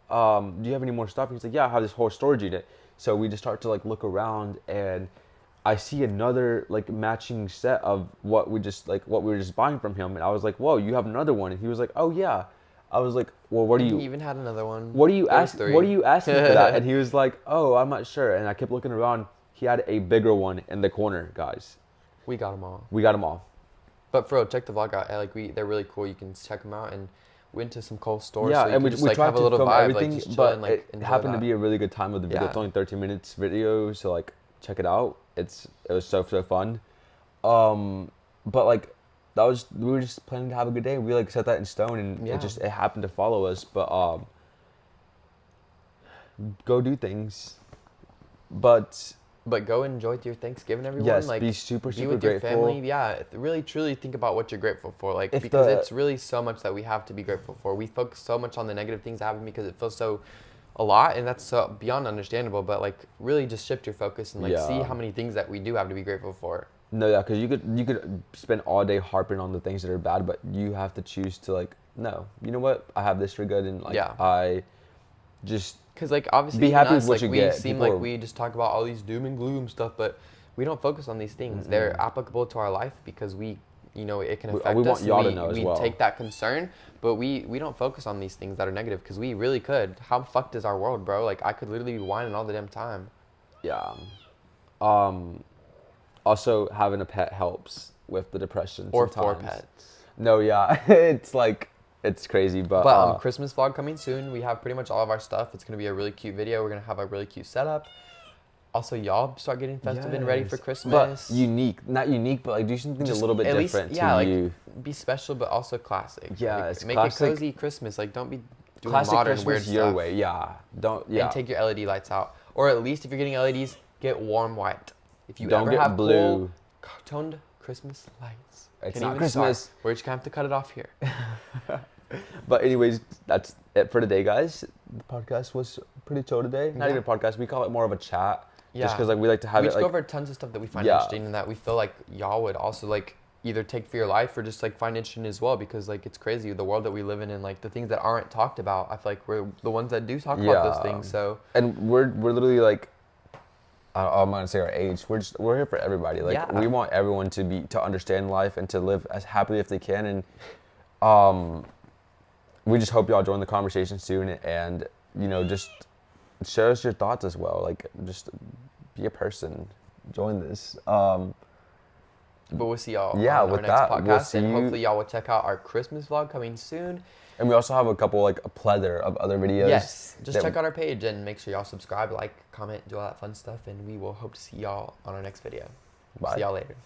do you have any more stuff? He's like, yeah, I have this whole storage unit. So we just start to like look around, and I see another like matching set of what we were just buying from him, and I was like, whoa, you have another one? And he was like, oh yeah. I was like, well, what do you? He even had another one. What do you ask? What are you asking for that? And he was like, oh, I'm not sure. And I kept looking around. He had a bigger one in the corner, guys. We got them all. But for real, check the vlog out. Like they're really cool. You can check them out. And went to some cool stores. Yeah, so and we just, tried have to a little film vibe, everything, like, just but chilling, like, it happened to be a really good time of the video. It's only 13 minutes video, so like check it out. It was so fun. But like we were just planning to have a good day. We like set that in stone, and it happened to follow us. But go do things. But go enjoy your Thanksgiving, everyone. Yes, like, be super with grateful. Your family. Yeah, really, truly think about what you're grateful for. Like, because it's really so much that we have to be grateful for. We focus so much on the negative things that happen because it feels so a lot, and that's so beyond understandable. But like, really, just shift your focus and like see how many things that we do have to be grateful for. No, yeah, because you could spend all day harping on the things that are bad, but you have to choose to like, no, you know what? I have this for good, and like I just. Because like obviously be happy us, with what like, you we get. seem like we just talk about all these doom and gloom stuff, but we don't focus on these things. Mm-hmm. They're applicable to our life because it can affect us. We want y'all to know as well. We take that concern, but we don't focus on these things that are negative because we really could. How fucked is our world, bro? Like I could literally be whining all the damn time. Yeah. Also, having a pet helps with the depression. Or sometimes. 4 pets. No, yeah, it's like. It's crazy, but Christmas vlog coming soon. We have pretty much all of our stuff. It's gonna be a really cute video. We're gonna have a really cute setup. Also, y'all start getting festive and ready for Christmas. But not unique, but like do something just a little bit different to you. Be special, but also classic. Yeah, like, it's make classic. It cozy Christmas. Like don't be doing classic modern Christmas weird your stuff. way. Yeah, And take your LED lights out, or at least if you're getting LEDs, get warm white. If you don't ever get have blue toned Christmas lights, it's not Christmas. We're just gonna have to cut it off here. But anyways, that's it for today, guys. The podcast was pretty chill today. Not even a podcast. We call it more of a chat. Yeah. Just because like we like to have it. We just go over tons of stuff that we find interesting and that we feel like y'all would also like either take for your life or just like find interesting as well, because like it's crazy the world that we live in and like the things that aren't talked about. I feel like we're the ones that do talk about those things. So we're literally like. I'm gonna say our age. We're here for everybody. Like we want everyone to understand life and to live as happily if they can, and we just hope y'all join the conversation soon, and just share us your thoughts as well. Like just be a person, join this. But we'll see y'all on our next podcast, and hopefully y'all will check out our Christmas vlog coming soon. And we also have a couple, like a plethora of other videos. Yes, just check out our page and make sure y'all subscribe, like, comment, do all that fun stuff, and we will hope to see y'all on our next video. Bye. See y'all later.